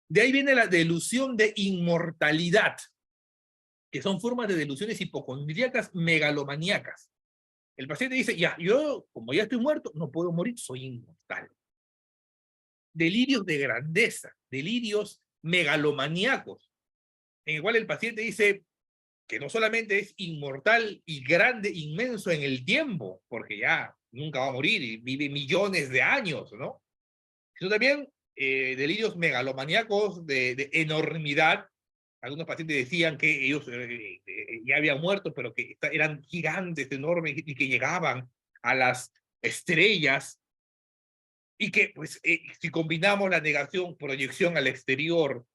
De ahí viene la delusión de inmortalidad, que son formas de delusiones hipocondríacas megalomaníacas. El paciente dice, ya, yo, como ya estoy muerto, no puedo morir, soy inmortal. Delirios de grandeza, delirios megalomaníacos, en el cual el paciente dice que no solamente es inmortal y grande, inmenso en el tiempo, porque ya nunca va a morir y vive millones de años, ¿no? Sino también delirios megalomaníacos de enormidad. Algunos pacientes decían que ellos ya habían muerto, pero que eran gigantes, enormes, y que llegaban a las estrellas, y que, pues, si combinamos la negación, proyección al exterior,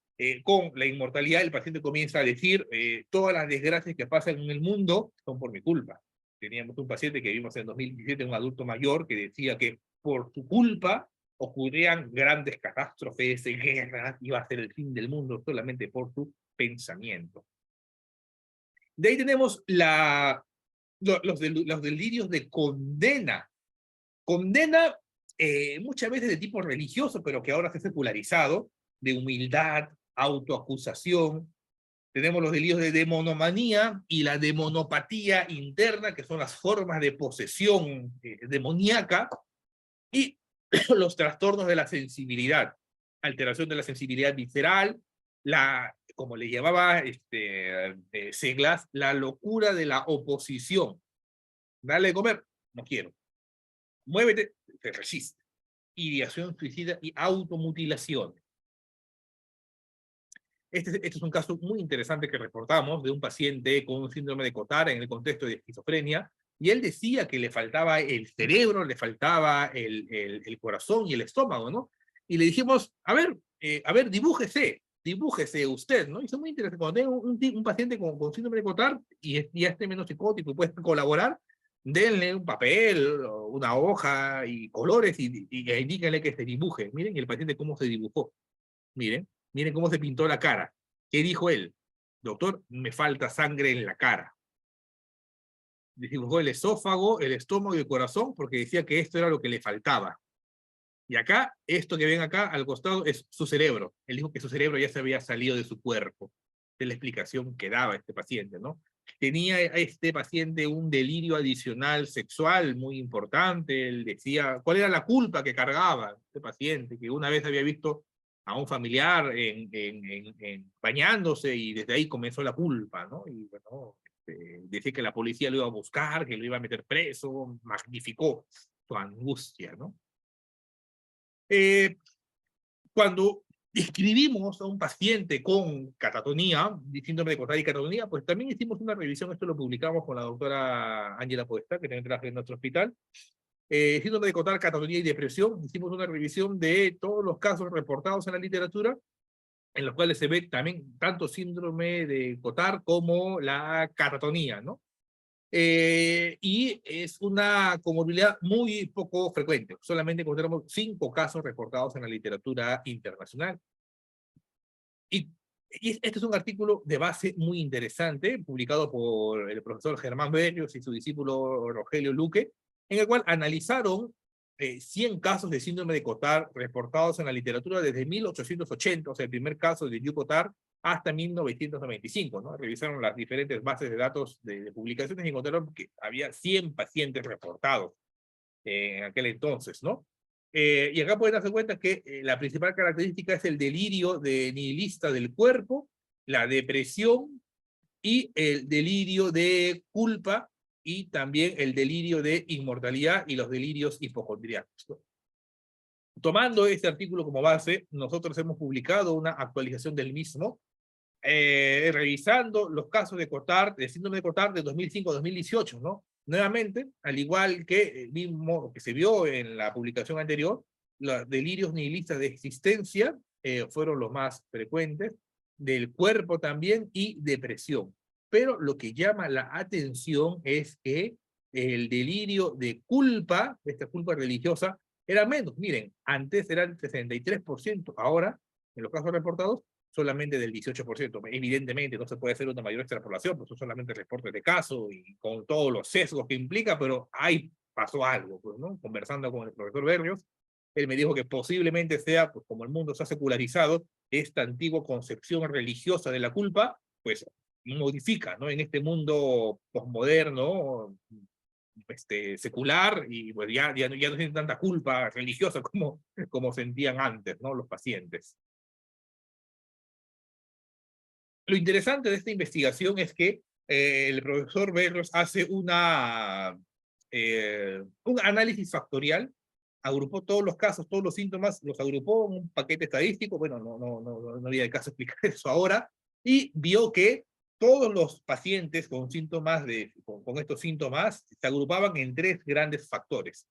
con la inmortalidad, el paciente comienza a decir, todas las desgracias que pasan en el mundo son por mi culpa. Teníamos un paciente que vimos en 2017, un adulto mayor, que decía que por su culpa ocurrían grandes catástrofes, guerras, iba a ser el fin del mundo solamente por su pensamiento. De ahí tenemos los delirios de condena. Condena muchas veces de tipo religioso, pero que ahora se ha secularizado, de humildad, autoacusación. Tenemos los delirios de demonomanía y la demonopatía interna, que son las formas de posesión demoníaca, y los trastornos de la sensibilidad, alteración de la sensibilidad visceral, como le llamaba Seglas, la locura de la oposición. Dale de comer, no quiero. Muévete, te resiste. Ideación suicida y automutilación. Este es un caso muy interesante que reportamos de un paciente con un síndrome de Cotard en el contexto de esquizofrenia, y él decía que le faltaba el cerebro, le faltaba el corazón y el estómago, ¿no? Y le dijimos, a ver, dibújese usted, ¿no? Y es muy interesante, cuando tenga un paciente con síndrome de Cotard y ya esté menos psicótico y puede colaborar, denle un papel, una hoja y colores y indíquenle que se dibuje. Miren el paciente cómo se dibujó. Miren cómo se pintó la cara. ¿Qué dijo él? Doctor, me falta sangre en la cara. Le dibujó el esófago, el estómago y el corazón porque decía que esto era lo que le faltaba. Y acá, esto que ven acá al costado es su cerebro. Él dijo que su cerebro ya se había salido de su cuerpo. De la explicación que daba este paciente, ¿no? Tenía este paciente un delirio adicional sexual muy importante. Él decía, ¿cuál era la culpa que cargaba este paciente? Que una vez había visto a un familiar bañándose y desde ahí comenzó la culpa, ¿no? Y bueno, decía que la policía lo iba a buscar, que lo iba a meter preso, magnificó su angustia, ¿no? Cuando escribimos a un paciente con catatonía, síndrome de Cotard y catatonía, pues también hicimos una revisión, esto lo publicamos con la doctora Ángela Podestá, que también trabaja en nuestro hospital. Síndrome de Cotard, catatonía y depresión, hicimos una revisión de todos los casos reportados en la literatura, en los cuales se ve también tanto síndrome de Cotard como la catatonía, ¿no? Y es una comorbilidad muy poco frecuente. Solamente encontramos 5 casos reportados en la literatura internacional. Y, este es un artículo de base muy interesante, publicado por el profesor Germán Berrios y su discípulo Rogelio Luque, en el cual analizaron 100 casos de síndrome de Cotard reportados en la literatura desde 1880, o sea, el primer caso de Cotard, hasta 1995, ¿no? Revisaron las diferentes bases de datos de publicaciones y encontraron que había 100 pacientes reportados en aquel entonces, ¿no? Y acá pueden darse cuenta que la principal característica es el delirio de nihilista del cuerpo, la depresión y el delirio de culpa y también el delirio de inmortalidad y los delirios hipocondriacos, ¿no? Tomando este artículo como base, nosotros hemos publicado una actualización del mismo, revisando los casos de Cotard, de síndrome de Cotard de 2005 a 2018, ¿no? Nuevamente, al igual que el mismo que se vio en la publicación anterior, los delirios nihilistas de existencia fueron los más frecuentes, del cuerpo también, y depresión. Pero lo que llama la atención es que el delirio de culpa, esta culpa religiosa, era menos. Miren, antes era el 63%, ahora, en los casos reportados, solamente del 18%. Evidentemente no se puede hacer una mayor extrapolación, pues son solamente reportes de caso y con todos los sesgos que implica, pero ahí pasó algo, pues, ¿no? Conversando con el profesor Berrios, él me dijo que posiblemente sea, pues como el mundo se ha secularizado, esta antigua concepción religiosa de la culpa, pues modifica, ¿no? En este mundo posmoderno, secular, y pues ya no tienen tanta culpa religiosa como sentían antes, ¿no? Los pacientes. Lo interesante de esta investigación es que el profesor Berros hace un análisis factorial, agrupó todos los casos, todos los síntomas, los agrupó en un paquete estadístico, bueno, no había de caso explicar eso ahora, y vio que todos los pacientes con síntomas con estos síntomas se agrupaban en 3 grandes factores.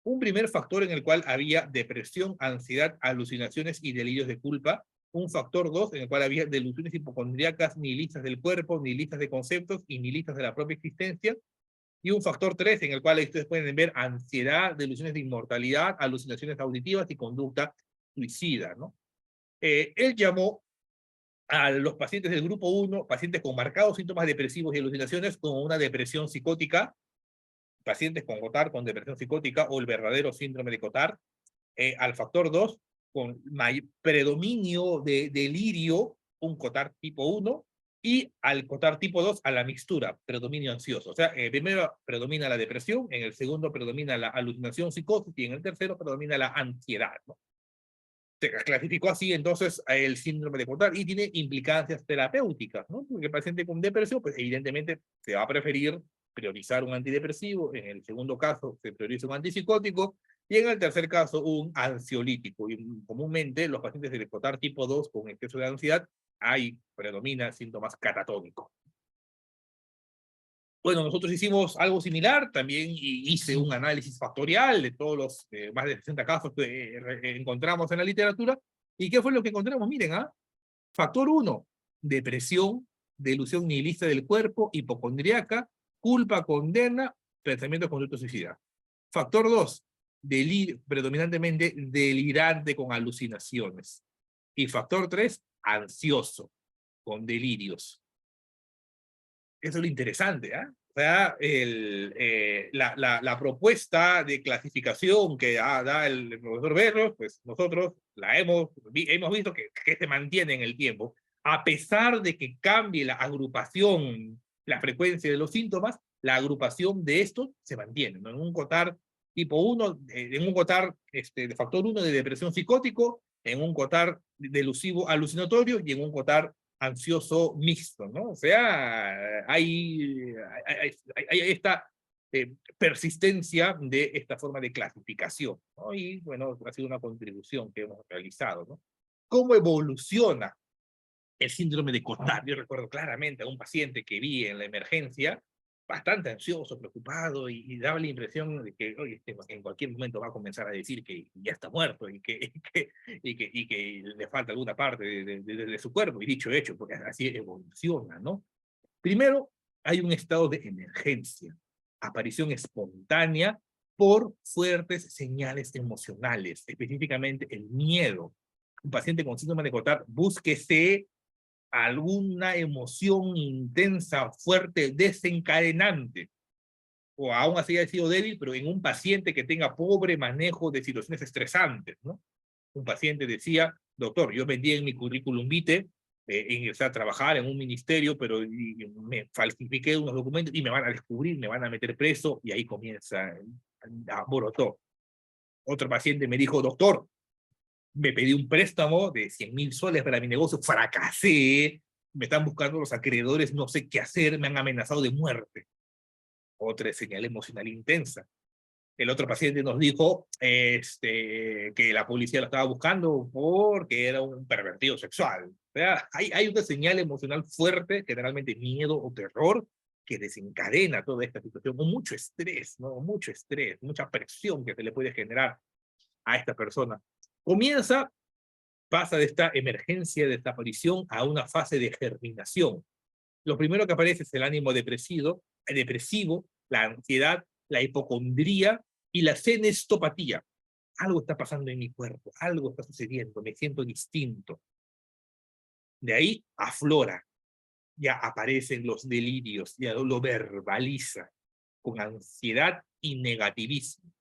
Un primer factor en el cual había depresión, ansiedad, alucinaciones y delirios de culpa. Un factor 2 en el cual había delusiones hipocondríacas, nihilistas del cuerpo, nihilistas de conceptos y nihilistas de la propia existencia. Y un factor 3 en el cual ustedes pueden ver ansiedad, delusiones de inmortalidad, alucinaciones auditivas y conducta suicida, ¿no? Él llamó a los pacientes del grupo 1, pacientes con marcados síntomas depresivos y alucinaciones, como una depresión psicótica, pacientes con Cotard con depresión psicótica o el verdadero síndrome de Cotard, al factor 2 con predominio de delirio, un Cotard tipo 1, y al Cotard tipo 2 a la mixtura, predominio ansioso. O sea, primero predomina la depresión, en el segundo predomina la alucinación psicótica y en el tercero predomina la ansiedad, ¿no? Se clasificó así entonces el síndrome de Cotard y tiene implicancias terapéuticas, ¿no? Porque el paciente con depresión, pues evidentemente se va a preferir priorizar un antidepresivo, en el segundo caso se prioriza un antipsicótico, y en el tercer caso un ansiolítico. Y comúnmente los pacientes de Cotard tipo 2 con exceso de ansiedad, ahí predomina síntomas catatónicos. Bueno, nosotros hicimos algo similar, también hice un análisis factorial de todos los más de 60 casos que encontramos en la literatura. ¿Y qué fue lo que encontramos? Miren, factor 1, depresión, delusión nihilista del cuerpo, hipocondriaca, culpa, condena, pensamiento de conducta suicida. Factor 2, predominantemente delirante con alucinaciones. Y factor 3, ansioso, con delirios. Eso es lo interesante, ¿ah? sea, la propuesta de clasificación que da el profesor Berros, pues nosotros la hemos visto que se mantiene en el tiempo. A pesar de que cambie la agrupación, la frecuencia de los síntomas, la agrupación de estos se mantiene, ¿no? En un COTAR tipo 1, en un COTAR de factor 1 de depresión psicótico, en un COTAR delusivo alucinatorio y en un COTAR ansioso mixto, ¿no? O sea, hay esta persistencia de esta forma de clasificación, ¿no? Y bueno, ha sido una contribución que hemos realizado, ¿no? ¿Cómo evoluciona el síndrome de Cotard? Yo recuerdo claramente a un paciente que vi en la emergencia, bastante ansioso, preocupado, y daba la impresión de que oye, en cualquier momento va a comenzar a decir que ya está muerto y que le falta alguna parte de su cuerpo, y dicho hecho, porque así evoluciona, ¿no? Primero, hay un estado de emergencia, aparición espontánea por fuertes señales emocionales, específicamente el miedo. Un paciente con síndrome de Cotard, búsquese alguna emoción intensa, fuerte, desencadenante, o aún así haya sido débil, pero en un paciente que tenga pobre manejo de situaciones estresantes, ¿no? Un paciente decía, doctor, yo vendí en mi currículum vitae, ingresar a trabajar en un ministerio, pero me falsifiqué unos documentos y me van a descubrir, me van a meter preso, y ahí comienza, alborotó. Otro paciente me dijo, doctor, me pedí un préstamo de 100.000 soles para mi negocio, fracasé, me están buscando los acreedores, no sé qué hacer, me han amenazado de muerte. Otra señal emocional intensa. El otro paciente nos dijo que la policía lo estaba buscando porque era un pervertido sexual. O sea, hay una señal emocional fuerte, generalmente miedo o terror, que desencadena toda esta situación, con mucho estrés, ¿no? Mucho estrés, mucha presión que se le puede generar a esta persona. Pasa de esta emergencia de desaparición a una fase de germinación. Lo primero que aparece es el ánimo depresivo, la ansiedad, la hipocondría y la senestopatía. Algo está pasando en mi cuerpo, algo está sucediendo, me siento distinto. De ahí aflora, ya aparecen los delirios, ya lo verbaliza, con ansiedad y negativismo.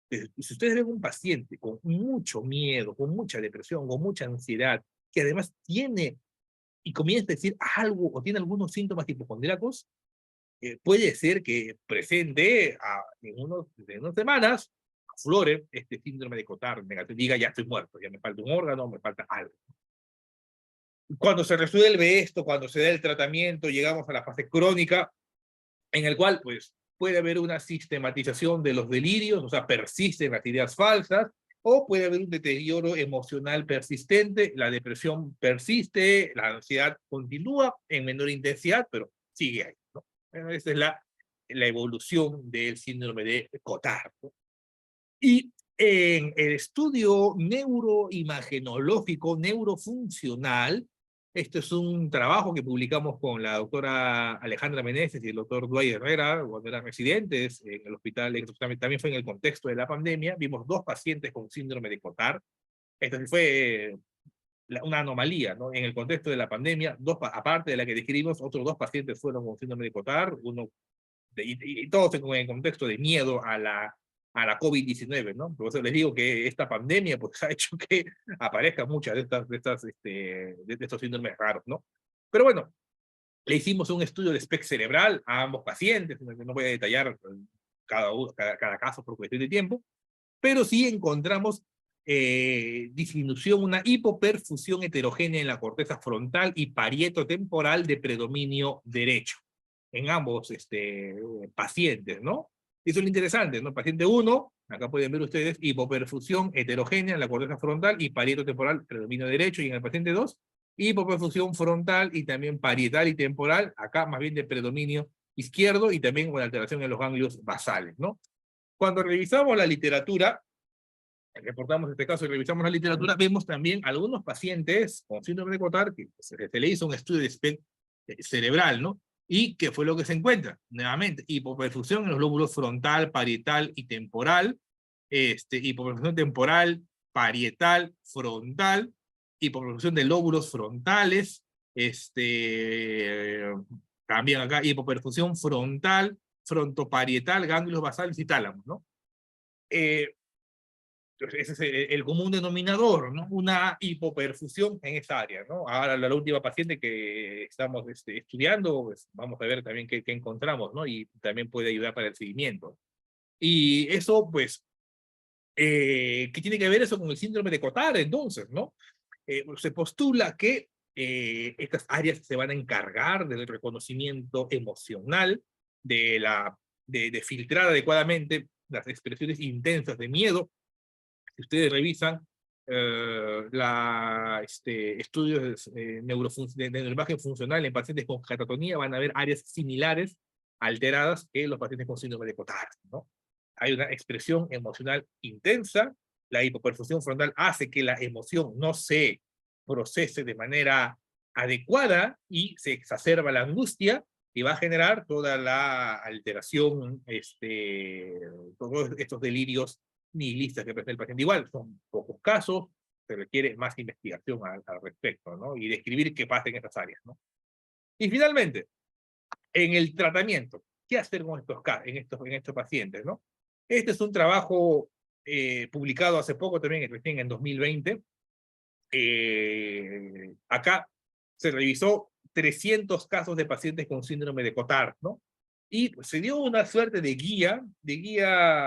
Si ustedes ven un paciente con mucho miedo, con mucha depresión, con mucha ansiedad, que además tiene y comienza a decir algo o tiene algunos síntomas hipocondríacos, puede ser que presente en unas semanas, aflore este síndrome de Cotard negativo, diga ya estoy muerto, ya me falta un órgano, me falta algo. Cuando se resuelve esto, cuando se da el tratamiento, llegamos a la fase crónica, en el cual pues puede haber una sistematización de los delirios, o sea, persisten las ideas falsas, o puede haber un deterioro emocional persistente, la depresión persiste, la ansiedad continúa en menor intensidad, pero sigue ahí, ¿no? Bueno, esa es la evolución del síndrome de Cotard, ¿no? Y en el estudio neuroimagenológico, neurofuncional, este es un trabajo que publicamos con la doctora Alejandra Meneses y el doctor Dwight Herrera, cuando eran residentes en el hospital, también fue en el contexto de la pandemia. Vimos 2 pacientes con síndrome de Cotard. Esto sí fue una anomalía, ¿no? En el contexto de la pandemia, aparte de la que describimos, otros 2 pacientes fueron con síndrome de Cotard, y todos en el contexto de miedo a la COVID-19, ¿no? Por eso les digo que esta pandemia pues, ha hecho que aparezcan muchas de estos síndromes raros, ¿no? Pero bueno, le hicimos un estudio de SPECT cerebral a ambos pacientes, no voy a detallar cada caso por cuestión de tiempo, pero sí encontramos disminución, una hipoperfusión heterogénea en la corteza frontal y parietotemporal de predominio derecho en ambos pacientes, ¿no? Eso es lo interesante, ¿no? Paciente 1, acá pueden ver ustedes, hipoperfusión heterogénea en la corteza frontal y parietotemporal, predominio derecho, y en el paciente 2, hipoperfusión frontal y también parietal y temporal, acá más bien de predominio izquierdo y también con alteración en los ganglios basales, ¿no? Cuando revisamos la literatura, reportamos este caso y revisamos la literatura, vemos también algunos pacientes con síndrome de Cotard que se le hizo un estudio de SPECT cerebral, ¿no? ¿Y qué fue lo que se encuentra? Nuevamente, hipoperfusión en los lóbulos frontal, parietal y temporal, hipoperfusión temporal, parietal, frontal, hipoperfusión de lóbulos frontales, También acá hipoperfusión frontal, frontoparietal, ganglios basales y tálamos, ¿no? Ese es el común denominador, ¿no? Una hipoperfusión en esa área, ¿no? Ahora la última paciente que estamos estudiando, pues, vamos a ver también qué encontramos, ¿no? Y también puede ayudar para el seguimiento. Y eso, pues, ¿qué tiene que ver eso con el síndrome de Cotard, entonces, ¿no? Se postula que estas áreas se van a encargar del reconocimiento emocional, de filtrar adecuadamente las expresiones intensas de miedo. Si ustedes revisan estudios de neuroimagen funcional en pacientes con catatonía, van a ver áreas similares alteradas que los pacientes con síndrome de Cotard, ¿no? Hay una expresión emocional intensa, la hipoperfusión frontal hace que la emoción no se procese de manera adecuada y se exacerba la angustia y va a generar toda la alteración, todos estos delirios nihilistas que presenta el paciente. Igual, son pocos casos, se requiere más investigación al respecto, ¿no? Y describir qué pasa en estas áreas, ¿no? Y finalmente, en el tratamiento, ¿qué hacer con en estos pacientes, ¿no? Este es un trabajo publicado hace poco también, recién en 2020. Acá se revisó 300 casos de pacientes con síndrome de Cotard, ¿no? Y se dio una suerte de guía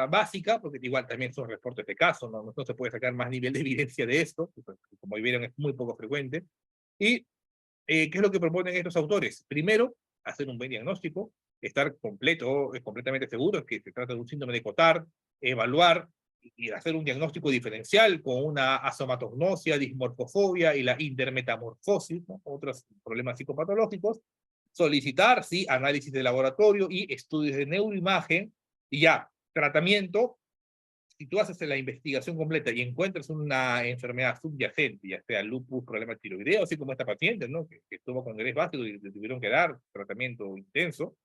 básica, porque igual también son reportes de casos, no se puede sacar más nivel de evidencia de esto, pues, como vieron es muy poco frecuente. Y ¿qué es lo que proponen estos autores? Primero, hacer un buen diagnóstico, estar completamente seguros que se trata de un síndrome de Cotard, evaluar y hacer un diagnóstico diferencial con una asomatognosia, dismorfofobia y la intermetamorfosis, ¿no? Otros problemas psicopatológicos. Solicitar, sí, análisis de laboratorio y estudios de neuroimagen, y ya, tratamiento. Si tú haces la investigación completa y encuentras una enfermedad subyacente, ya sea lupus, problema tiroideo, así como esta paciente, ¿no? Que estuvo con estrés básico y le tuvieron que dar tratamiento intenso,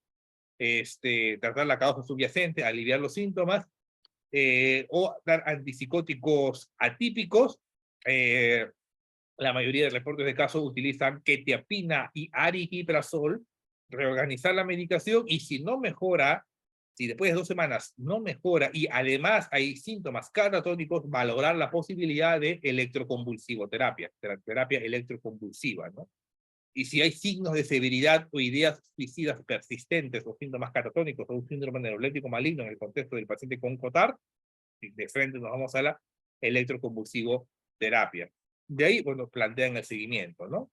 tratar la causa subyacente, aliviar los síntomas, o dar antipsicóticos atípicos. La mayoría de reportes de casos utilizan quetiapina y aripiprazol, reorganizar la medicación, y si no mejora, si después de 2 semanas no mejora y además hay síntomas catatónicos, valorar la posibilidad de electroconvulsivoterapia, terapia electroconvulsiva, ¿no? Y si hay signos de severidad o ideas suicidas persistentes o síntomas catatónicos o un síndrome neuroléptico maligno en el contexto del paciente con Cotard, de frente nos vamos a la electroconvulsivoterapia. De ahí, bueno, plantean el seguimiento, ¿no?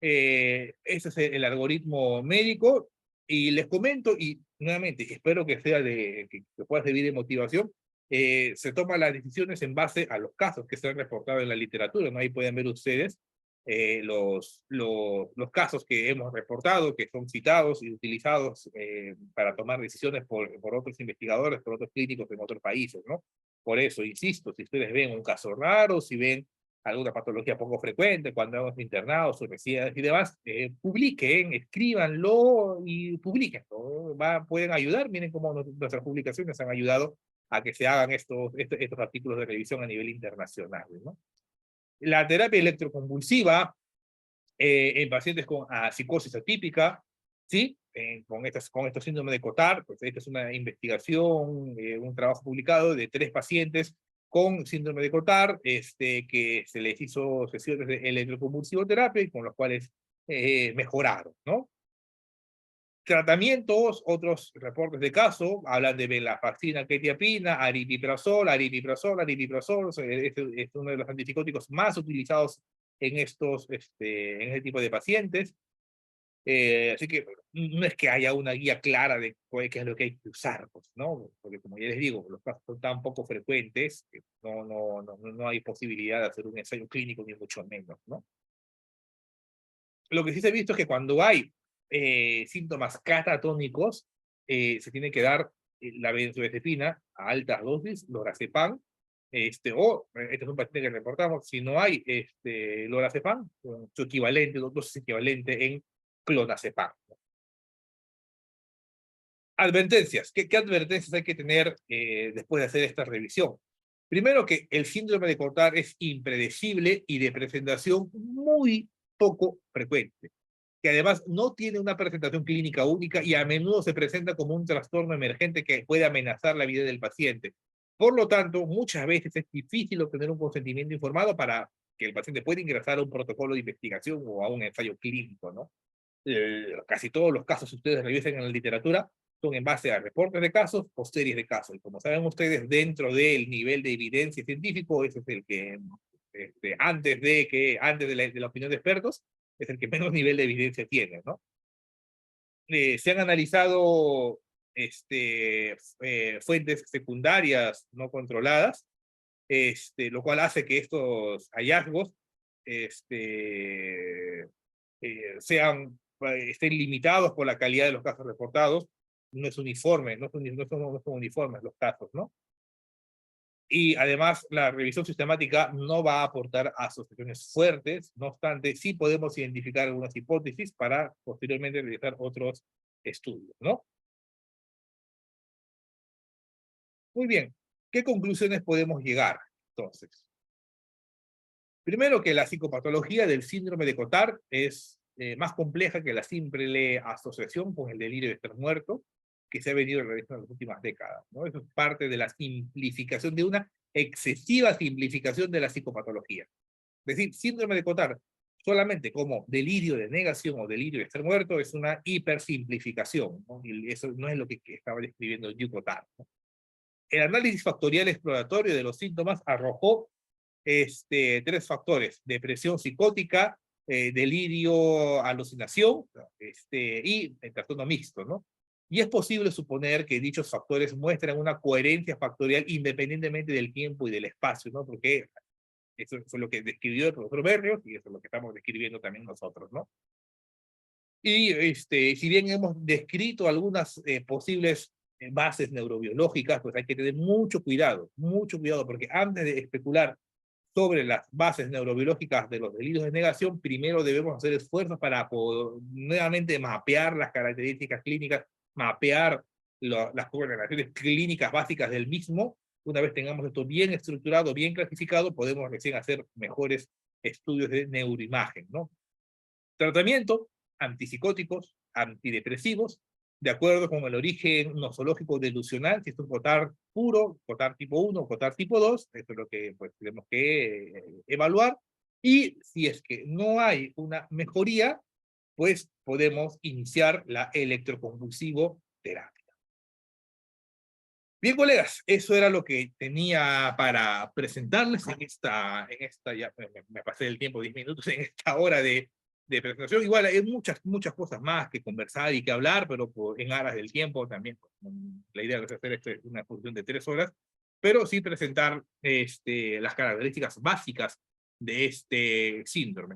Ese es el algoritmo médico, y les comento, y nuevamente, espero que que pueda servir de motivación. Se toman las decisiones en base a los casos que se han reportado en la literatura, ¿no? Ahí pueden ver ustedes los casos que hemos reportado, que son citados y utilizados para tomar decisiones por otros investigadores, por otros clínicos en otros países, ¿no? Por eso, insisto, si ustedes ven un caso raro, si ven alguna patología poco frecuente, cuando hemos internados o residencias y demás, publiquen, escríbanlo y publiquen, ¿no? Pueden ayudar, miren cómo nuestras publicaciones han ayudado a que se hagan estos artículos de revisión a nivel internacional, ¿no? La terapia electroconvulsiva en pacientes con psicosis atípica, ¿sí? Con estos síndromes de Cotard, pues esta es una investigación, un trabajo publicado de 3 pacientes con síndrome de Cotard, que se les hizo sesiones de electroconvulsivoterapia y con los cuales mejoraron, ¿no? Tratamientos, otros reportes de caso, hablan de venlafaxina, quetiapina, aripiprazol, es uno de los antipsicóticos más utilizados en en este tipo de pacientes. Así que no es que haya una guía clara de qué es lo que hay que usar, pues, ¿no? Porque como ya les digo, los casos son tan poco frecuentes que no hay posibilidad de hacer un ensayo clínico, ni mucho menos, ¿no? Lo que sí se ha visto es que cuando hay síntomas catatónicos, se tiene que dar la benzodiazepina a altas dosis, lorazepam, este es un paciente que reportamos, si no hay lorazepam, su equivalente, dosis equivalente en clonazepam. Advertencias. ¿Qué advertencias hay que tener después de hacer esta revisión? Primero, que el síndrome de Cotard es impredecible y de presentación muy poco frecuente. que además no tiene una presentación clínica única y a menudo se presenta como un trastorno emergente que puede amenazar la vida del paciente. Por lo tanto, muchas veces es difícil obtener un consentimiento informado para que el paciente pueda ingresar a un protocolo de investigación o a un ensayo clínico, ¿no? Casi todos los casos que ustedes revisen en la literatura son en base a reportes de casos o series de casos. Y como saben ustedes, dentro del nivel de evidencia científico, ese es el que, antes de la opinión de expertos, es el que menos nivel de evidencia tiene, ¿no? Se han analizado fuentes secundarias no controladas, lo cual hace que estos hallazgos estén limitados por la calidad de los casos reportados. No es uniforme, no son uniformes los casos, ¿no? Y además, la revisión sistemática no va a aportar asociaciones fuertes, no obstante, sí podemos identificar algunas hipótesis para posteriormente realizar otros estudios, ¿no? Muy bien, ¿qué conclusiones podemos llegar, entonces? Primero, que la psicopatología del síndrome de Cotard es más compleja que la simple asociación con el delirio de estar muerto que se ha venido realizando en las últimas décadas, ¿no? Eso es parte de la simplificación, de una excesiva simplificación de la psicopatología. Es decir, síndrome de Cotard solamente como delirio de negación o delirio de estar muerto es una hipersimplificación, ¿no? Y eso no es lo que estaba describiendo Duke Cotard, ¿no? El análisis factorial exploratorio de los síntomas arrojó tres factores: depresión psicótica, delirio, alucinación, y el trastorno mixto, ¿no? Y es posible suponer que dichos factores muestran una coherencia factorial independientemente del tiempo y del espacio, ¿no? Porque eso fue lo que describió el profesor Berrios y eso es lo que estamos describiendo también nosotros, ¿no? Y si bien hemos descrito algunas posibles bases neurobiológicas, pues hay que tener mucho cuidado, porque antes de especular sobre las bases neurobiológicas de los delirios de negación, primero debemos hacer esfuerzos para nuevamente mapear las características clínicas, mapear las correlaciones clínicas básicas del mismo. Una vez tengamos esto bien estructurado, bien clasificado, podemos recién hacer mejores estudios de neuroimagen, ¿no? Tratamiento: antipsicóticos, antidepresivos, de acuerdo con el origen nosológico delusional, si es un Cotard puro, Cotard tipo 1, Cotard tipo 2, esto es lo que pues, tenemos que evaluar, y si es que no hay una mejoría, pues podemos iniciar la electroconvulsivo terapia. Bien, colegas, eso era lo que tenía para presentarles ya me pasé el tiempo, 10 minutos, en esta hora de presentación. Igual hay muchas cosas más que conversar y que hablar, pero en aras del tiempo también, pues, la idea es hacer esto es una exposición de 3 horas, pero sí presentar las características básicas de este síndrome.